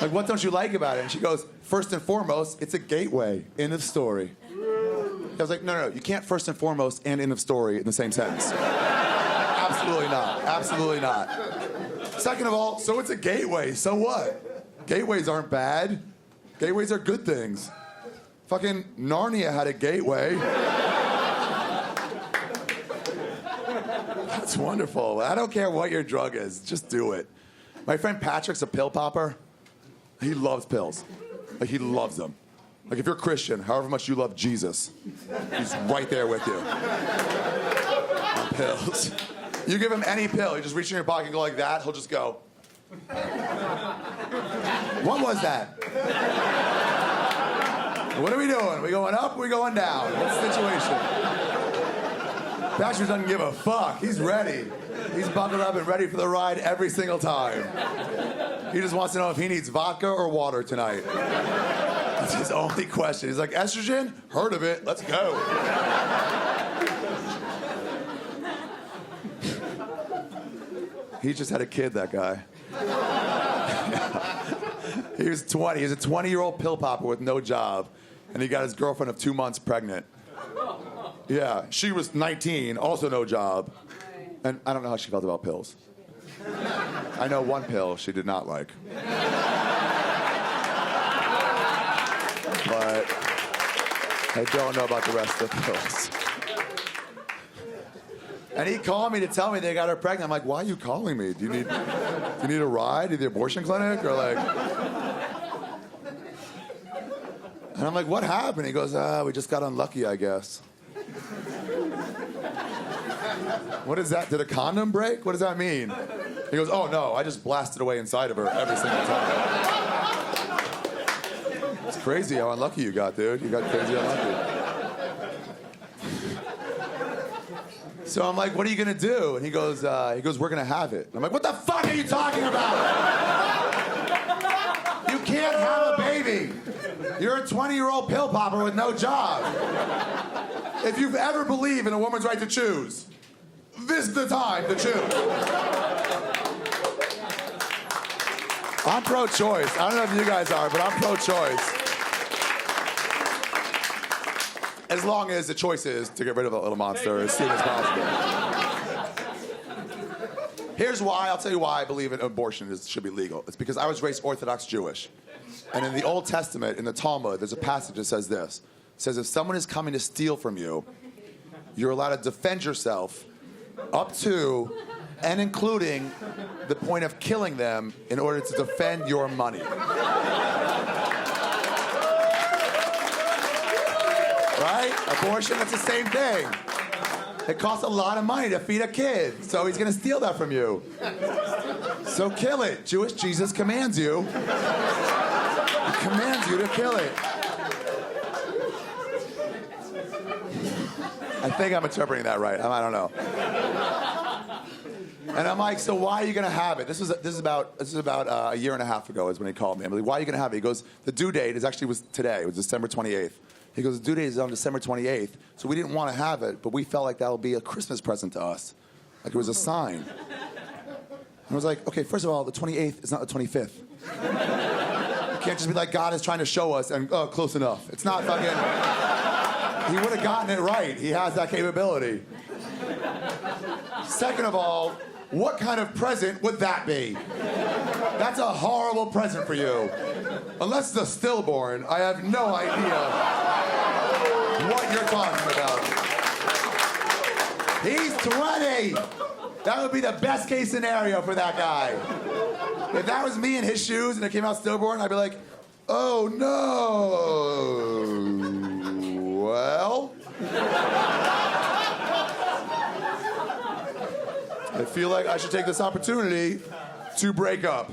Like, what don't you like about it? And she goes, first and foremost, it's a gateway. End of story. I was like, no, you can't first and foremost and end of story in the same sentence. Absolutely not. Absolutely not. Second of all, so it's a gateway. So what? Gateways aren't bad. Gateways are good things. Fucking Narnia had a gateway. That's wonderful. I don't care what your drug is. Just do it. My friend Patrick's a pill popper. He loves pills. Like, he loves them. Like, if you're Christian, however much you love Jesus, he's right there with you. On pills. You give him any pill, you just reach in your pocket and go like that, he'll just go. What was that? What are we doing? Are we going up? Are we going down? What's the situation? Patrick doesn't give a fuck. He's ready. He's buckled up and ready for the ride every single time. He just wants to know if he needs vodka or water tonight. That's his only question. He's like, estrogen? Heard of it. Let's go. He just had a kid, that guy. He was 20. He's a 20-year-old pill popper with no job. And he got his girlfriend of 2 months pregnant. Yeah, she was 19, also no job. And I don't know how she felt about pills. I know one pill she did not like. But I don't know about the rest of the pills. And he called me to tell me they got her pregnant. I'm like, why are you calling me? Do you need a ride to the abortion clinic? Or like... And I'm like, what happened? He goes, we just got unlucky, I guess. What is that? Did a condom break? What does that mean? He goes, oh, no, I just blasted away inside of her every single time. It's crazy how unlucky you got, dude. You got crazy unlucky. So I'm like, what are you going to do? And he goes, we're going to have it. And I'm like, what the fuck are you talking about? You can't have a baby. You're a 20-year-old pill popper with no job. If you've ever believed in a woman's right to choose, this is the time to choose. I'm pro-choice. I don't know if you guys are, but I'm pro-choice. As long as the choice is to get rid of that little monster as soon as possible. Here's why. I'll tell you why I believe in abortion should be legal. It's because I was raised Orthodox Jewish. And in the Old Testament, in the Talmud, there's a passage that says this. It says if someone is coming to steal from you, you're allowed to defend yourself up to and including the point of killing them in order to defend your money. Right? Abortion, that's the same thing. It costs a lot of money to feed a kid, so he's gonna steal that from you. So kill it. Jewish Jesus commands you. He commands you to kill it. I think I'm interpreting that right. I don't know. And I'm like, so why are you gonna have it? This is about a year and a half ago is when he called me. I'm like, why are you gonna have it? He goes, the due date was today. It was December 28th. He goes, the due date is on December 28th, so we didn't want to have it, but we felt like that'll be a Christmas present to us. Like it was a sign. And I was like, okay, first of all, the 28th is not the 25th. You can't just be like, God is trying to show us, and close enough. It's not fucking... He would have gotten it right. He has that capability. Second of all, what kind of present would that be? That's a horrible present for you. Unless it's a stillborn, I have no idea what you're talking about. He's 20. That would be the best case scenario for that guy. If that was me in his shoes and it came out stillborn, I'd be like, oh no. Well. I feel like I should take this opportunity to break up.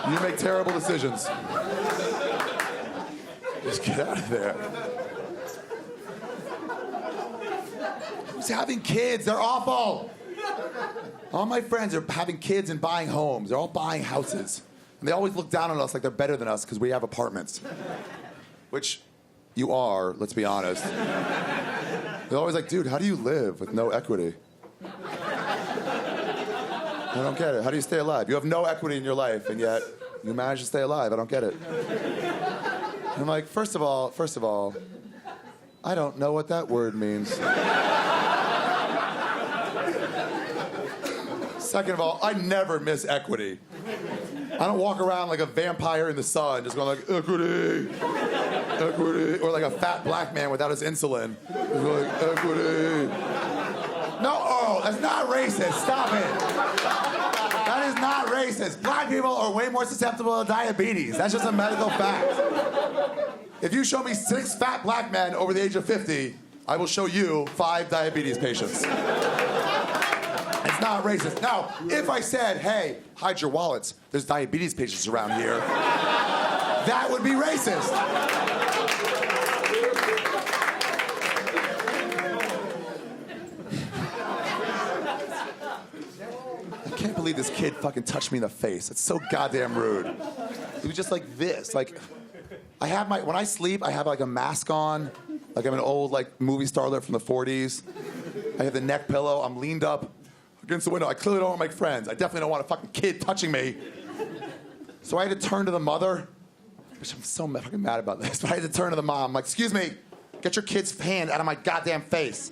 You make terrible decisions. Just get out of there. Who's having kids? They're awful. All my friends are having kids and buying homes. They're all buying houses. And they always look down on us like they're better than us because we have apartments. Which you are, let's be honest. They're always like, dude, how do you live with no equity? I don't get it. How do you stay alive? You have no equity in your life, and yet you manage to stay alive. I don't get it. And I'm like, first of all, I don't know what that word means. Second of all, I never miss equity. I don't walk around like a vampire in the sun, just going like, equity, equity, or like a fat black man without his insulin. Just going like, equity. No, oh, that's not racist. Stop it. That is not racist. Black people are way more susceptible to diabetes. That's just a medical fact. If you show me 6 fat black men over the age of 50, I will show you 5 diabetes patients. It's not racist. Now, if I said, hey, hide your wallets, there's diabetes patients around here, that would be racist. I can't believe this kid fucking touched me in the face. It's so goddamn rude. It was just like this. Like, when I sleep, I have like a mask on. Like I'm an old like movie starlet from the 40s. I have the neck pillow. I'm leaned up against the window. I clearly don't want my friends. I definitely don't want a fucking kid touching me. So I had to turn to the mother. Which I'm so fucking mad about this. But I had to turn to the mom. I'm like, excuse me, get your kid's hand out of my goddamn face.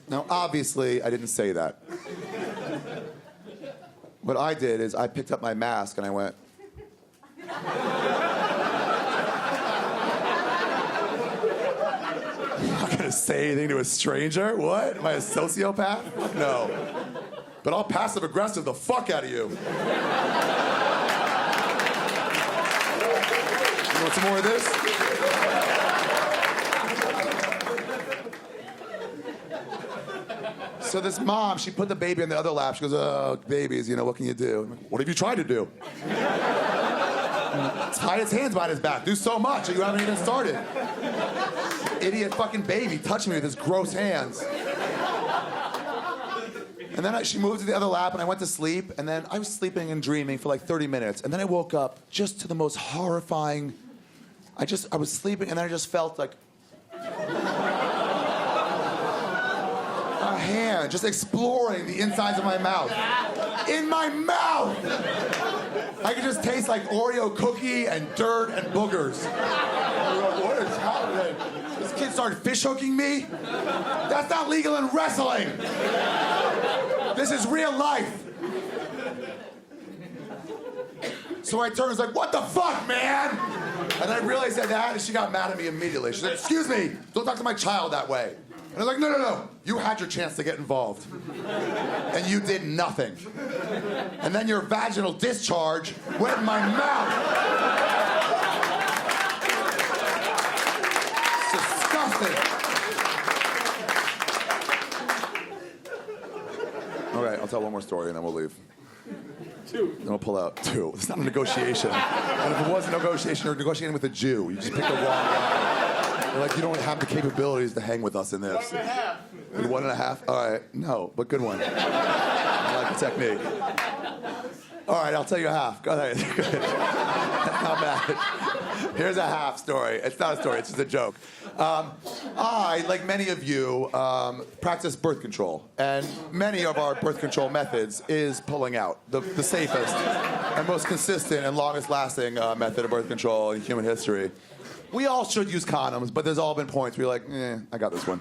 Now, obviously, I didn't say that. What I did is I picked up my mask and I went. I'm not gonna say anything to a stranger. What? Am I a sociopath? No. But I'll passive aggressive the fuck out of you. You want some more of this? So this mom, she put the baby on the other lap. She goes, oh, babies, what can you do? I'm like, what have you tried to do? Tie his hands behind his back. Do so much that you haven't even started. Idiot fucking baby touching me with his gross hands. And then she moved to the other lap, and I went to sleep, and then I was sleeping and dreaming for like 30 minutes, and then I woke up just to the most horrifying... I was sleeping, and then I just felt like... a hand just exploring the insides of my mouth. In my mouth! I could just taste like Oreo cookie and dirt and boogers. What is happening? This kid started fish hooking me? That's not legal in wrestling! This is real life. So I turned and was like, what the fuck, man? And I realized that, and she got mad at me immediately. She said, excuse me, don't talk to my child that way. And I was like, no. You had your chance to get involved. And you did nothing. And then your vaginal discharge went in my mouth. It's disgusting. All right, I'll tell one more story and then we'll leave. Then we'll pull out 2. It's not a negotiation. And if it was a negotiation, you're negotiating with a Jew. You just picked the wrong guy. You're like, you don't have the capabilities to hang with us in this. 1.5. 1.5? All right, no, but good one. I like the technique. All right, I'll tell you a half. Go ahead. Not bad. Here's a half story. It's not a story, it's just a joke. I, like many of you, practice birth control. And many of our birth control methods is pulling out. The safest and most consistent and longest lasting method of birth control in human history. We all should use condoms, but there's all been points where you're like, I got this one.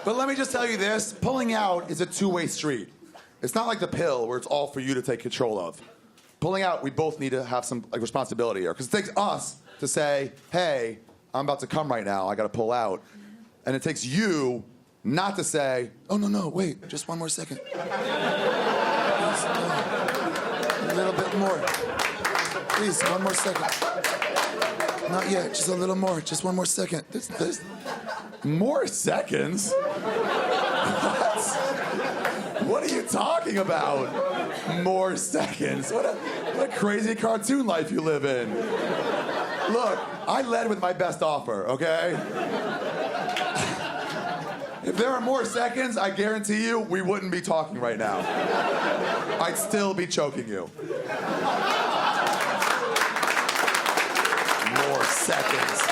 But let me just tell you this, pulling out is a two-way street. It's not like the pill where it's all for you to take control of. Pulling out, we both need to have some responsibility here. Because it takes us to say, hey, I'm about to come right now, I gotta pull out. And it takes you not to say, oh, no, wait, just one more second. Please, a little bit more. Please, one more second. Not yet, just a little more, just one more second. This more seconds? What are you talking about? More seconds? What a crazy cartoon life you live in. Look, I led with my best offer, okay? If there are more seconds, I guarantee you we wouldn't be talking right now. I'd still be choking you. More seconds.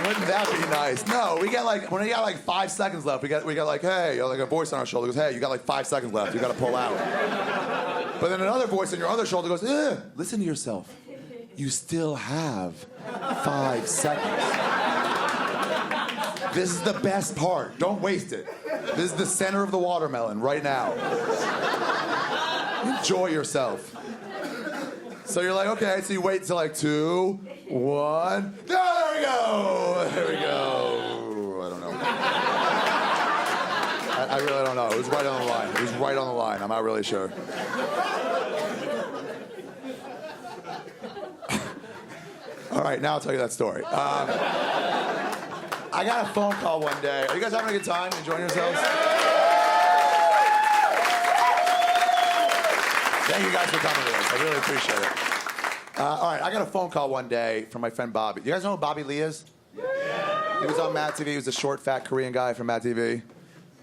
Wouldn't that be nice? No, we got like, when we got like 5 seconds left, we got like, hey, like a voice on our shoulder goes, hey, you got like 5 seconds left, you gotta pull out. But then another voice on your other shoulder goes, listen to yourself. You still have 5 seconds. This is the best part. Don't waste it. This is the center of the watermelon right now. Enjoy yourself. So you're like, okay, so you wait until like 2, 1. No, there we go. There we go. I don't know. I really don't know. It was right on the line. It was right on the line. I'm not really sure. All right, now I'll tell you that story. I got a phone call one day. Are you guys having a good time? Enjoying yourselves? Thank you guys for coming to this. I really appreciate it. All right, I got a phone call one day from my friend Bobby. You guys know who Bobby Lee is? Yeah. He was on Mad TV. He was a short, fat Korean guy from Mad TV.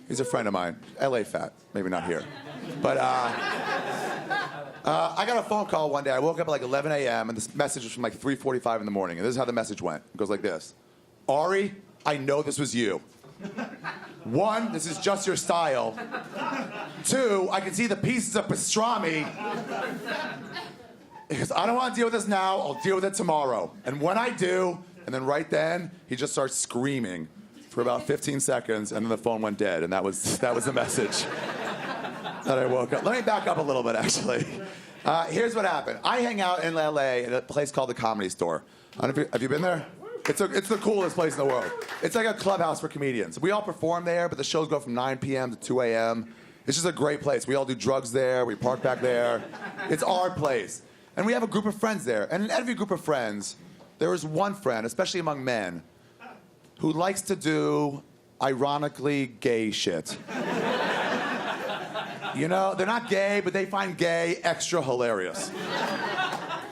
He's a friend of mine. LA fat. Maybe not here. But I got a phone call one day. I woke up at like 11 a.m. and this message was from like 3:45 in the morning. And this is how the message went. It goes like this. Ari, I know this was you. 1, this is just your style. 2, I can see the pieces of pastrami. Because I don't want to deal with this now, I'll deal with it tomorrow. And when I do, and then right then, he just starts screaming for about 15 seconds, and then the phone went dead, and that was the message that I woke up. Let me back up a little bit, actually. Here's what happened. I hang out in LA at a place called the Comedy Store. Have you been there? It's the coolest place in the world. It's like a clubhouse for comedians. We all perform there, but the shows go from 9 p.m. to 2 a.m. It's just a great place. We all do drugs there. We park back there. It's our place. And we have a group of friends there. And in every group of friends, there is one friend, especially among men, who likes to do, ironically, gay shit. You know, they're not gay, but they find gay extra hilarious.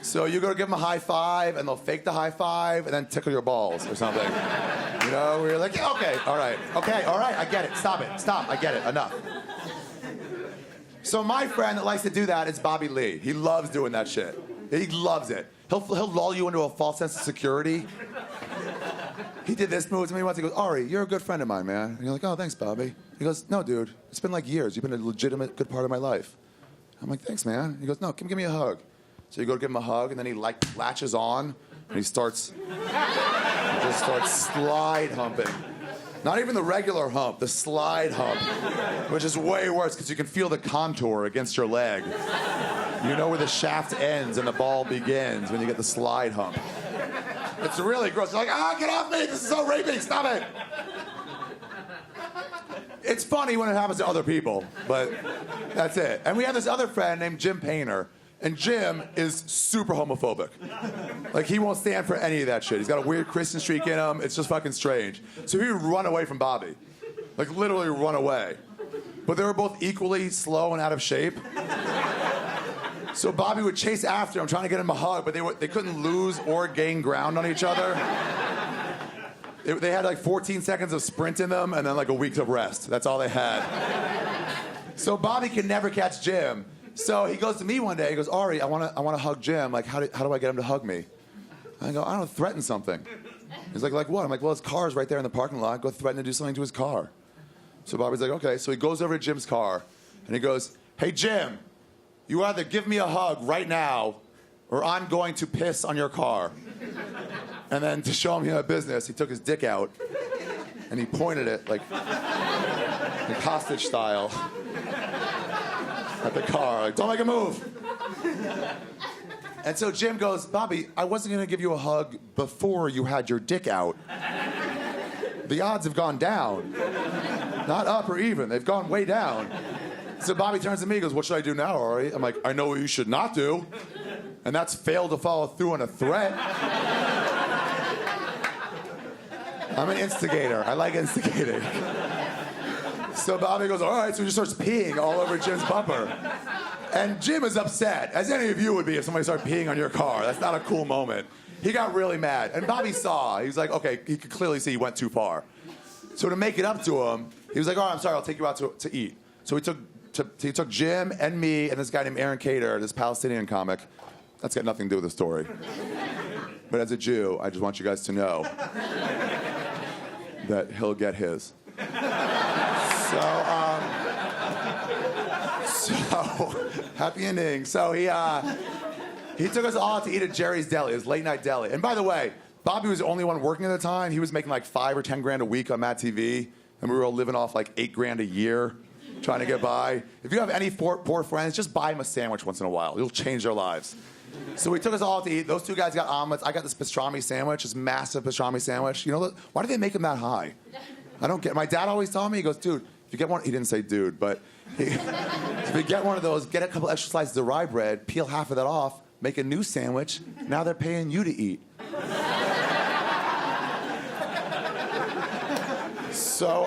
So you go to give them a high five, and they'll fake the high five, and then tickle your balls or something. You know, where you're like, okay, all right, I get it, stop, I get it, enough. So my friend that likes to do that is Bobby Lee. He loves doing that shit. He loves it. He'll lull you into a false sense of security. He did this move to me once. He goes, Ari, you're a good friend of mine, man. And you're like, oh, thanks, Bobby. He goes, no, dude, it's been like years. You've been a legitimate good part of my life. I'm like, thanks, man. He goes, no, come give me a hug. So you go to give him a hug, and then he like latches on, and he just starts slide humping. Not even the regular hump, the slide hump, which is way worse because you can feel the contour against your leg. You know where the shaft ends and the ball begins when you get the slide hump. It's really gross. You're like, get off me, this is so rapey, stop it. It's funny when it happens to other people, but that's it. And we have this other friend named Jim Painter. And Jim is super homophobic. Like, he won't stand for any of that shit. He's got a weird Christian streak in him. It's just fucking strange. So he would run away from Bobby. Like, literally run away. but they were both equally slow and out of shape. So Bobby would chase after him, trying to get him a hug, but they couldn't lose or gain ground on each other. They had like 14 seconds of sprint in them and then like a week of rest. That's all they had. So Bobby could never catch Jim. So he goes to me one day, he goes, Ari, I want to hug Jim. Like, how do I get him to hug me? I go, I don't know, threaten something. He's like what? I'm like, well, his car's right there in the parking lot. Go threaten to do something to his car. So Bobby's like, okay. So he goes over to Jim's car and he goes, hey, Jim, you either give me a hug right now or I'm going to piss on your car. And then to show him he had business, he took his dick out and he pointed it like hostage style at the car. Like, don't make a move. And so Jim goes, Bobby, I wasn't going to give you a hug before you had your dick out. The odds have gone down. Not up or even. They've gone way down. So Bobby turns to me and goes, what should I do now, Ari? I'm like, I know what you should not do. And that's fail to follow through on a threat. I'm an instigator. I like instigating. So Bobby goes, all right, so he just starts peeing all over Jim's bumper. And Jim is upset, as any of you would be if somebody started peeing on your car. That's not a cool moment. He got really mad. And Bobby saw. He was like, okay, he could clearly see he went too far. So to make it up to him, he was like, all right, I'm sorry, I'll take you out to eat. So he took Jim and me and this guy named Aaron Cater, this Palestinian comic. That's got nothing to do with the story. But as a Jew, I just want you guys to know that he'll get his. So happy ending. So he took us all to eat at Jerry's Deli, his late night deli. And by the way, Bobby was the only one working at the time. He was making like $5 or $10 a week on Mad TV, and we were all living off like $8 a year, trying to get by. If you have any poor friends, just buy them a sandwich once in a while. It'll change their lives. So he took us all to eat. Those two guys got omelets. I got this pastrami sandwich, this massive pastrami sandwich. You know, why do they make them that high? I don't get. My dad always told me, he goes, dude, if you get one, he didn't say dude, but if you get one of those, get a couple extra slices of rye bread, peel half of that off, make a new sandwich. Now they're paying you to eat. So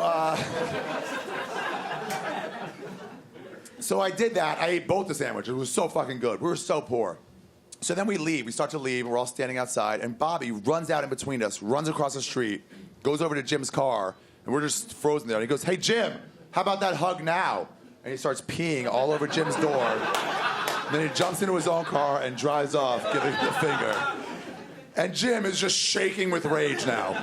I did that. I ate both the sandwiches. It was so fucking good. We were so poor. So then we leave. We start to leave. We're all standing outside. And Bobby runs out in between us, runs across the street, goes over to Jim's car, and we're just frozen there. And he goes, hey, Jim, how about that hug now? And he starts peeing all over Jim's door. And then he jumps into his own car and drives off, giving the finger. And Jim is just shaking with rage now.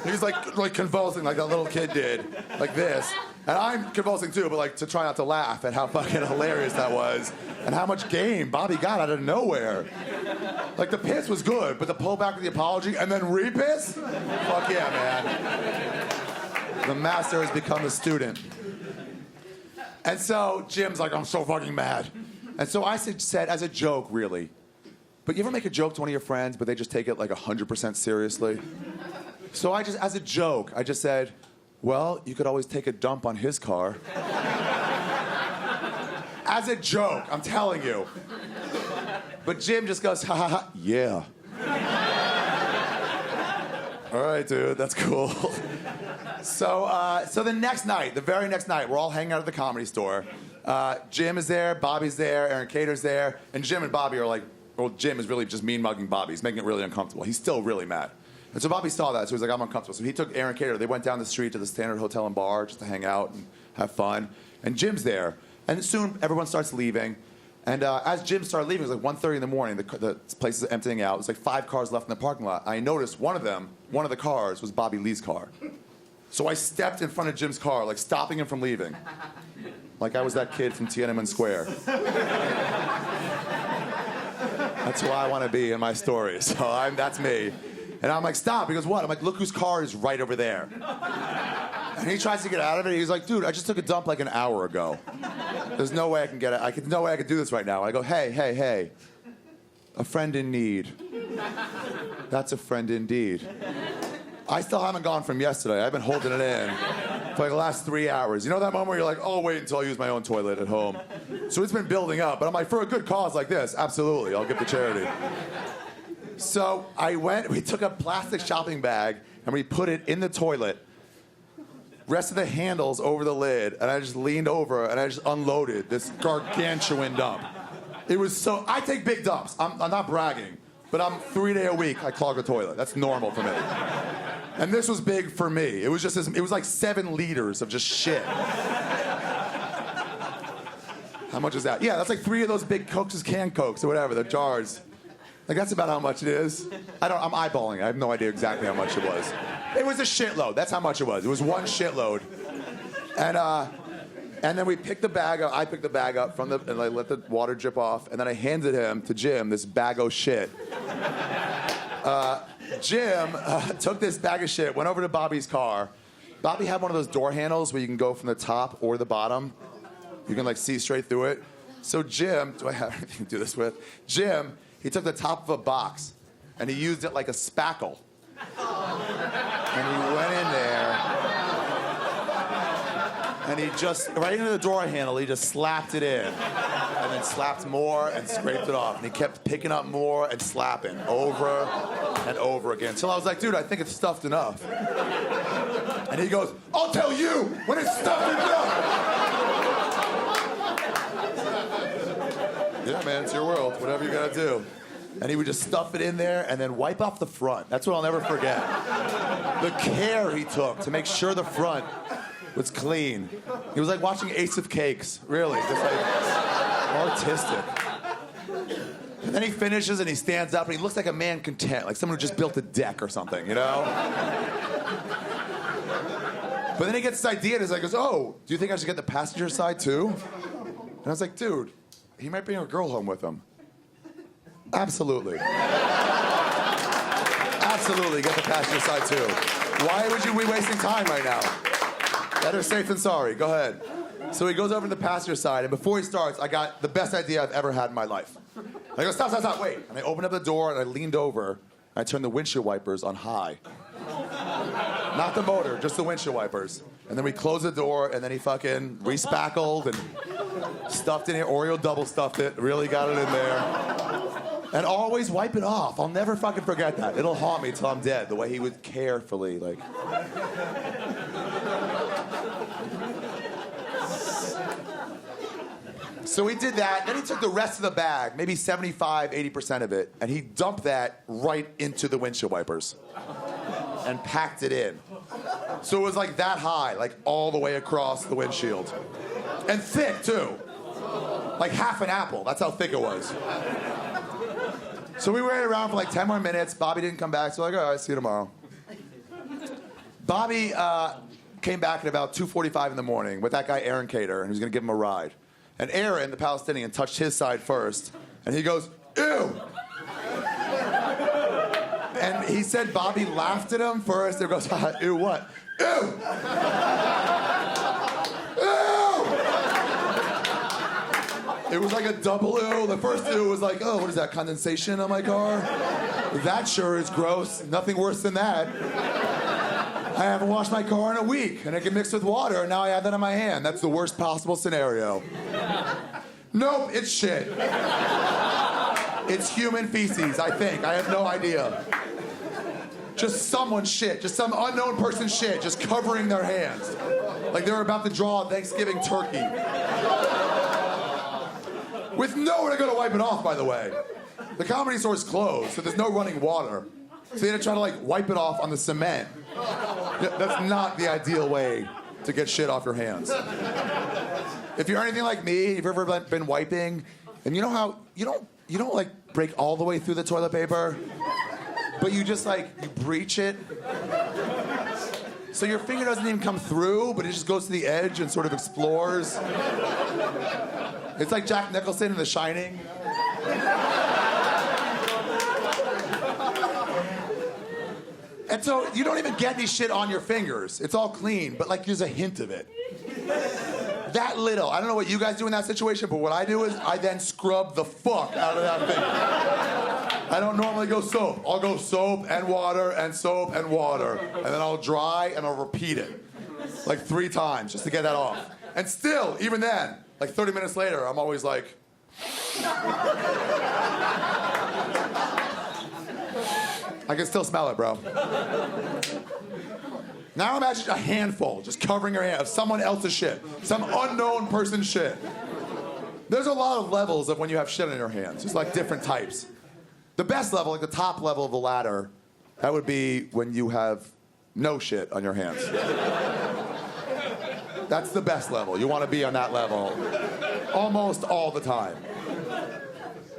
He's like convulsing like that little kid did, like this. And I'm convulsing too, but like to try not to laugh at how fucking hilarious that was and how much game Bobby got out of nowhere. Like the piss was good, but the pullback with the apology and then re-piss? Fuck yeah, man. The master has become the student. And so Jim's like, I'm so fucking mad. And so I said as a joke, really, but you ever make a joke to one of your friends, but they just take it like 100% seriously? So I just, as a joke, I just said, well, you could always take a dump on his car. As a joke, I'm telling you. But Jim just goes, ha ha ha, yeah. All right, dude, that's cool. So the next night, the very next night, we're all hanging out at the Comedy Store. Jim is there, Bobby's there, Aaron Cater's there, and Jim and Bobby are like, well, Jim is really just mean-mugging Bobby. He's making it really uncomfortable. He's still really mad. And so Bobby saw that, so he's like, I'm uncomfortable. So he took Aaron Cater. They went down the street to the Standard Hotel and Bar just to hang out and have fun. And Jim's there. And soon everyone starts leaving. And as Jim started leaving, it was like 1:30 in the morning. The place is emptying out. There's like 5 cars left in the parking lot. I noticed one of the cars was Bobby Lee's car. So I stepped in front of Jim's car, like stopping him from leaving. Like I was that kid from Tiananmen Square. That's who I want to be in my story. So that's me. And I'm like, stop. He goes, what? I'm like, look whose car is right over there. And he tries to get out of it. He's like, dude, I just took a dump like an hour ago. There's no way I can get it. No way I can do this right now. I go, hey. A friend in need. That's a friend indeed. I still haven't gone from yesterday. I've been holding it in for like the last 3 hours. You know that moment where you're like, oh, wait until I use my own toilet at home. So it's been building up. But I'm like, for a good cause like this, absolutely, I'll give to charity. So we took a plastic shopping bag and we put it in the toilet rested the handles over the lid, and I just leaned over and I just unloaded this gargantuan dump. It was so. I take big dumps. I'm not bragging, but I'm 3 days a week. I clog a toilet. That's normal for me. And this was big for me. It was just. It was like 7 liters of just shit. How much is that? Yeah, that's like 3 of those big Cokes, canned Cokes, or whatever, the jars. Like, that's about how much it is. I'm eyeballing it. I have no idea exactly how much it was. It was a shitload. That's how much it was. It was one shitload. And then we picked the bag up. I picked the bag up and I let the water drip off. And then I handed him to Jim this bag of shit. Jim took this bag of shit, went over to Bobby's car. Bobby had one of those door handles where you can go from the top or the bottom. You can, like, see straight through it. So Jim, do I have anything to do this with? Jim, he took the top of a box, and he used it like a spackle. And he went in there, and he just, right into the door handle, he just slapped it in. And then slapped more and scraped it off. And he kept picking up more and slapping over and over again. Until I was like, dude, I think it's stuffed enough. And he goes, I'll tell you when it's stuffed enough. Yeah, man, it's your world. Whatever you gotta do. And he would just stuff it in there and then wipe off the front. That's what I'll never forget. The care he took to make sure the front was clean. He was like watching Ace of Cakes, really, just like artistic. And then he finishes and he stands up and he looks like a man content, like someone who just built a deck or something, you know? But then he gets this idea and he's like, oh, do you think I should get the passenger side too? And I was like, dude, he might bring a girl home with him. Absolutely. Absolutely, get the passenger side too. Why would you be wasting time right now? Better safe than sorry. Go ahead. So he goes over to the passenger side, and before he starts, I got the best idea I've ever had in my life. I go, stop, wait. And I opened up the door, and I leaned over, and I turned the windshield wipers on high. Not the motor, just the windshield wipers. And then we closed the door, and then he fucking respackled and stuffed in here, Oreo double stuffed it, really got it in there. And always wipe it off. I'll never fucking forget that. It'll haunt me till I'm dead, the way he would carefully, like. So he did that, then he took the rest of the bag, maybe 75, 80% of it, and he dumped that right into the windshield wipers and packed it in. So it was like that high, like all the way across the windshield. And thick, too. Like half an apple, that's how thick it was. So we waited around for like 10 more minutes. Bobby didn't come back, so like, all right, see you tomorrow. Bobby came back at about 2:45 in the morning with that guy Aaron Cater, and he was going to give him a ride. And Aaron, the Palestinian, touched his side first, and he goes, ew! And he said Bobby laughed at him first, and goes, ew what? Ew! It was like a double ew. The first ew was like, oh, what is that, condensation on my car? That sure is gross. Nothing worse than that. I haven't washed my car in a week, and it can mix with water, and now I have that on my hand. That's the worst possible scenario. Nope, it's shit. It's human feces, I think. I have no idea. Just someone's shit. Just some unknown person's shit, just covering their hands. Like they were about to draw a Thanksgiving turkey. With nowhere to go to wipe it off, by the way. The Comedy Store's closed, so there's no running water. So they had to try to, like, wipe it off on the cement. That's not the ideal way to get shit off your hands. If you're anything like me, you've ever been wiping, and you know how you don't like break all the way through the toilet paper, but you just like you breach it. So your finger doesn't even come through, but it just goes to the edge and sort of explores. It's like Jack Nicholson in The Shining. And so you don't even get any shit on your fingers. It's all clean, but like there's a hint of it. That little. I don't know what you guys do in that situation, but what I do is I then scrub the fuck out of that finger. I don't normally go soap. I'll go soap and water and soap and water. And then I'll dry and I'll repeat it. Like 3 times just to get that off. And still, even then, like 30 minutes later, I'm always like... I can still smell it, bro. Now imagine a handful just covering your hand of someone else's shit. Some unknown person's shit. There's a lot of levels of when you have shit on your hands. There's like different types. The best level, like the top level of the ladder, that would be when you have no shit on your hands. That's the best level. You want to be on that level almost all the time.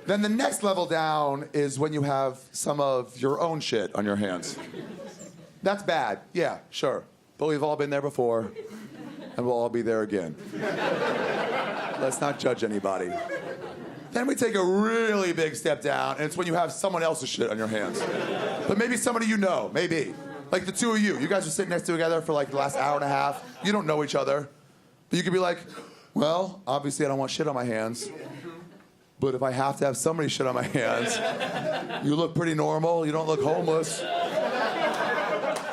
Then the next level down is when you have some of your own shit on your hands. That's bad. Yeah, sure. But we've all been there before, and we'll all be there again. Let's not judge anybody. Then we take a really big step down, and it's when you have someone else's shit on your hands. But maybe somebody you know, maybe. Like the two of you. You guys are sitting next to together for like the last hour and a half. You don't know each other. But you could be like, well, obviously I don't want shit on my hands. But if I have to have somebody's shit on my hands, you look pretty normal. You don't look homeless.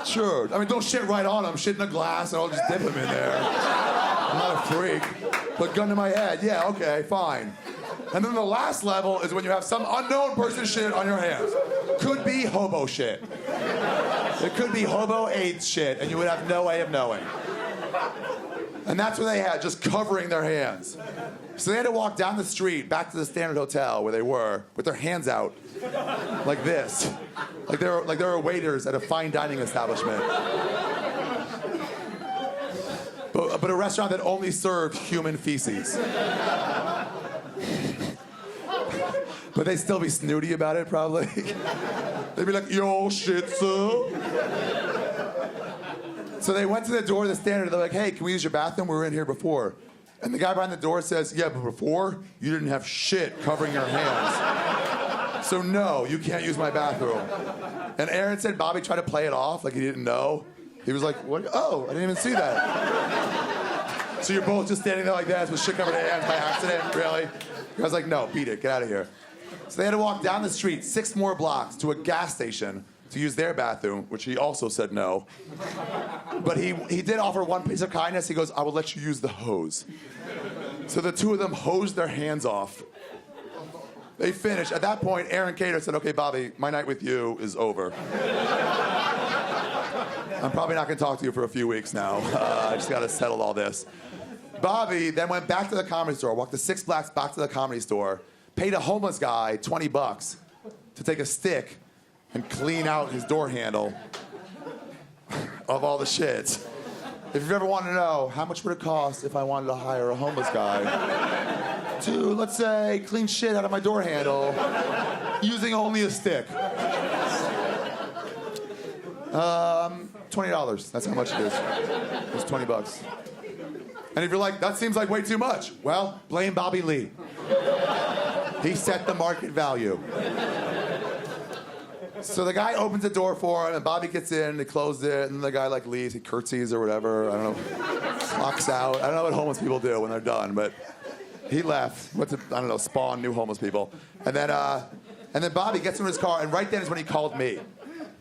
Sure. I mean, don't shit right on them. Shit in a glass, and I'll just dip them in there. I'm not a freak. But gun to my head. Yeah, okay, fine. And then the last level is when you have some unknown person's shit on your hands. Could be hobo shit. It could be hobo AIDS shit, and you would have no way of knowing. And that's what they had, just covering their hands. So they had to walk down the street back to the Standard Hotel where they were with their hands out like this. Like they were waiters at a fine dining establishment. But a restaurant that only served human feces. But they'd still be snooty about it, probably. They'd be like, yo, shit, sir. So they went to the door of the Standard. They're like, hey, can we use your bathroom? We were in here before. And the guy behind the door says, yeah, but before, you didn't have shit covering your hands. So no, you can't use my bathroom. And Aaron said Bobby tried to play it off like he didn't know. He was like, what? Oh, I didn't even see that. So you're both just standing there like that with shit covered in hands by accident? Really? I was like, no, beat it. Get out of here. So they had to walk down the street 6 more blocks to a gas station to use their bathroom, which he also said no. But he did offer one piece of kindness. He goes, I will let you use the hose. So the two of them hosed their hands off. They finished. At that point, Aaron Cater said, okay, Bobby, my night with you is over. I'm probably not going to talk to you for a few weeks now. I just got to settle all this. Bobby then went back to the Comedy Store, walked the 6 blocks back to the Comedy Store, paid a homeless guy $20 to take a stick and clean out his door handle of all the shit. If you've ever wanted to know how much would it cost if I wanted to hire a homeless guy to, let's say, clean shit out of my door handle using only a stick. $20. That's how much it is. It's $20. And if you're like, that seems like way too much, well, blame Bobby Lee. He set the market value. So the guy opens the door for him, and Bobby gets in, and he closes it, and the guy like leaves, he curtsies or whatever, I don't know, clocks out. I don't know what homeless people do when they're done, but he left, went to, I don't know, spawn new homeless people. And then Bobby gets in his car, and right then is when he called me.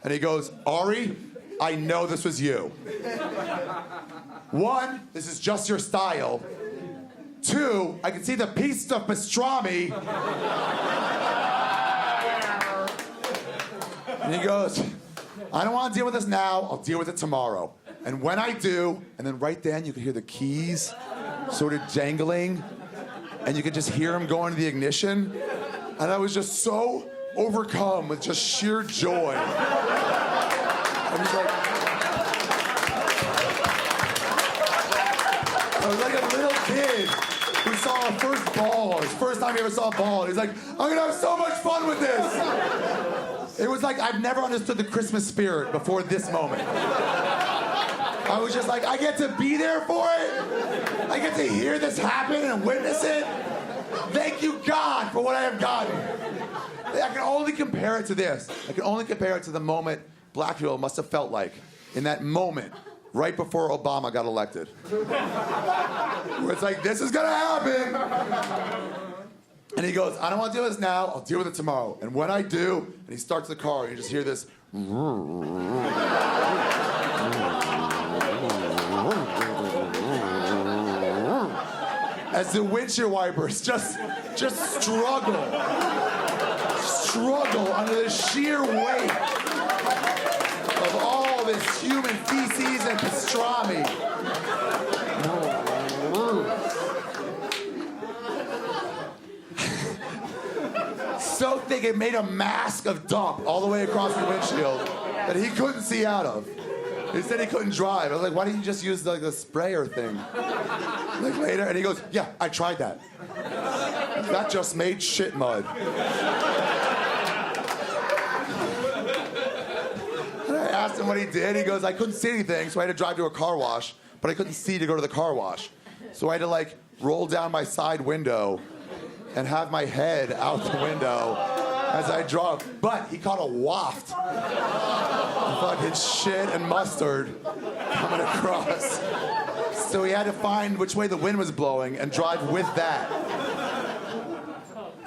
And he goes, Ari, I know this was you. 1, this is just your style. 2, I can see the piece of pastrami. And he goes, I don't want to deal with this now, I'll deal with it tomorrow. And when I do, and then right then you can hear the keys sort of jangling, and you can just hear him going to the ignition. And I was just so overcome with just sheer joy. I was like a little kid who saw a first ball, his first time he ever saw a ball. And he's like, I'm gonna have so much fun with this. It was like I've never understood the Christmas spirit before this moment. I was just like, I get to be there for it. I get to hear this happen and witness it. Thank you, God, for what I have gotten. I can only compare it to this. I can only compare it to the moment black people must have felt like in that moment right before Obama got elected. Where it's like, this is gonna happen. And he goes, I don't want to deal with this now, I'll deal with it tomorrow. And when I do, and he starts the car, and you just hear this. As the windshield wipers just struggle under the sheer weight of all this human feces and pastrami. So thick it made a mask of dump all the way across the windshield that he couldn't see out of. He said he couldn't drive. I was like, why didn't you just use like the sprayer thing? Like later, and he goes, yeah, I tried that. That just made shit mud. And I asked him what he did. He goes, I couldn't see anything, so I had to drive to a car wash, but I couldn't see to go to the car wash. So I had to like roll down my side window and have my head out the window as I drove. But he caught a waft of fucking shit and mustard coming across. So he had to find which way the wind was blowing and drive with that.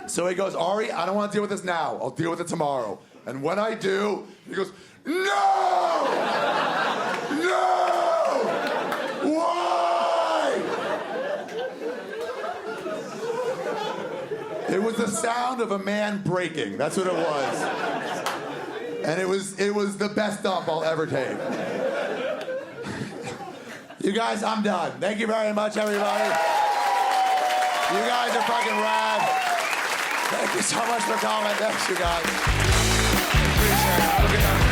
So he goes, Ari, I don't want to deal with this now. I'll deal with it tomorrow. And when I do, he goes, no! No! Why? It was the sound of a man breaking. That's what it was. And it was the best dump I'll ever take. You guys, I'm done. Thank you very much, everybody. You guys are fucking rad. Thank you so much for coming. Thanks, you guys. Appreciate it. Have a good night.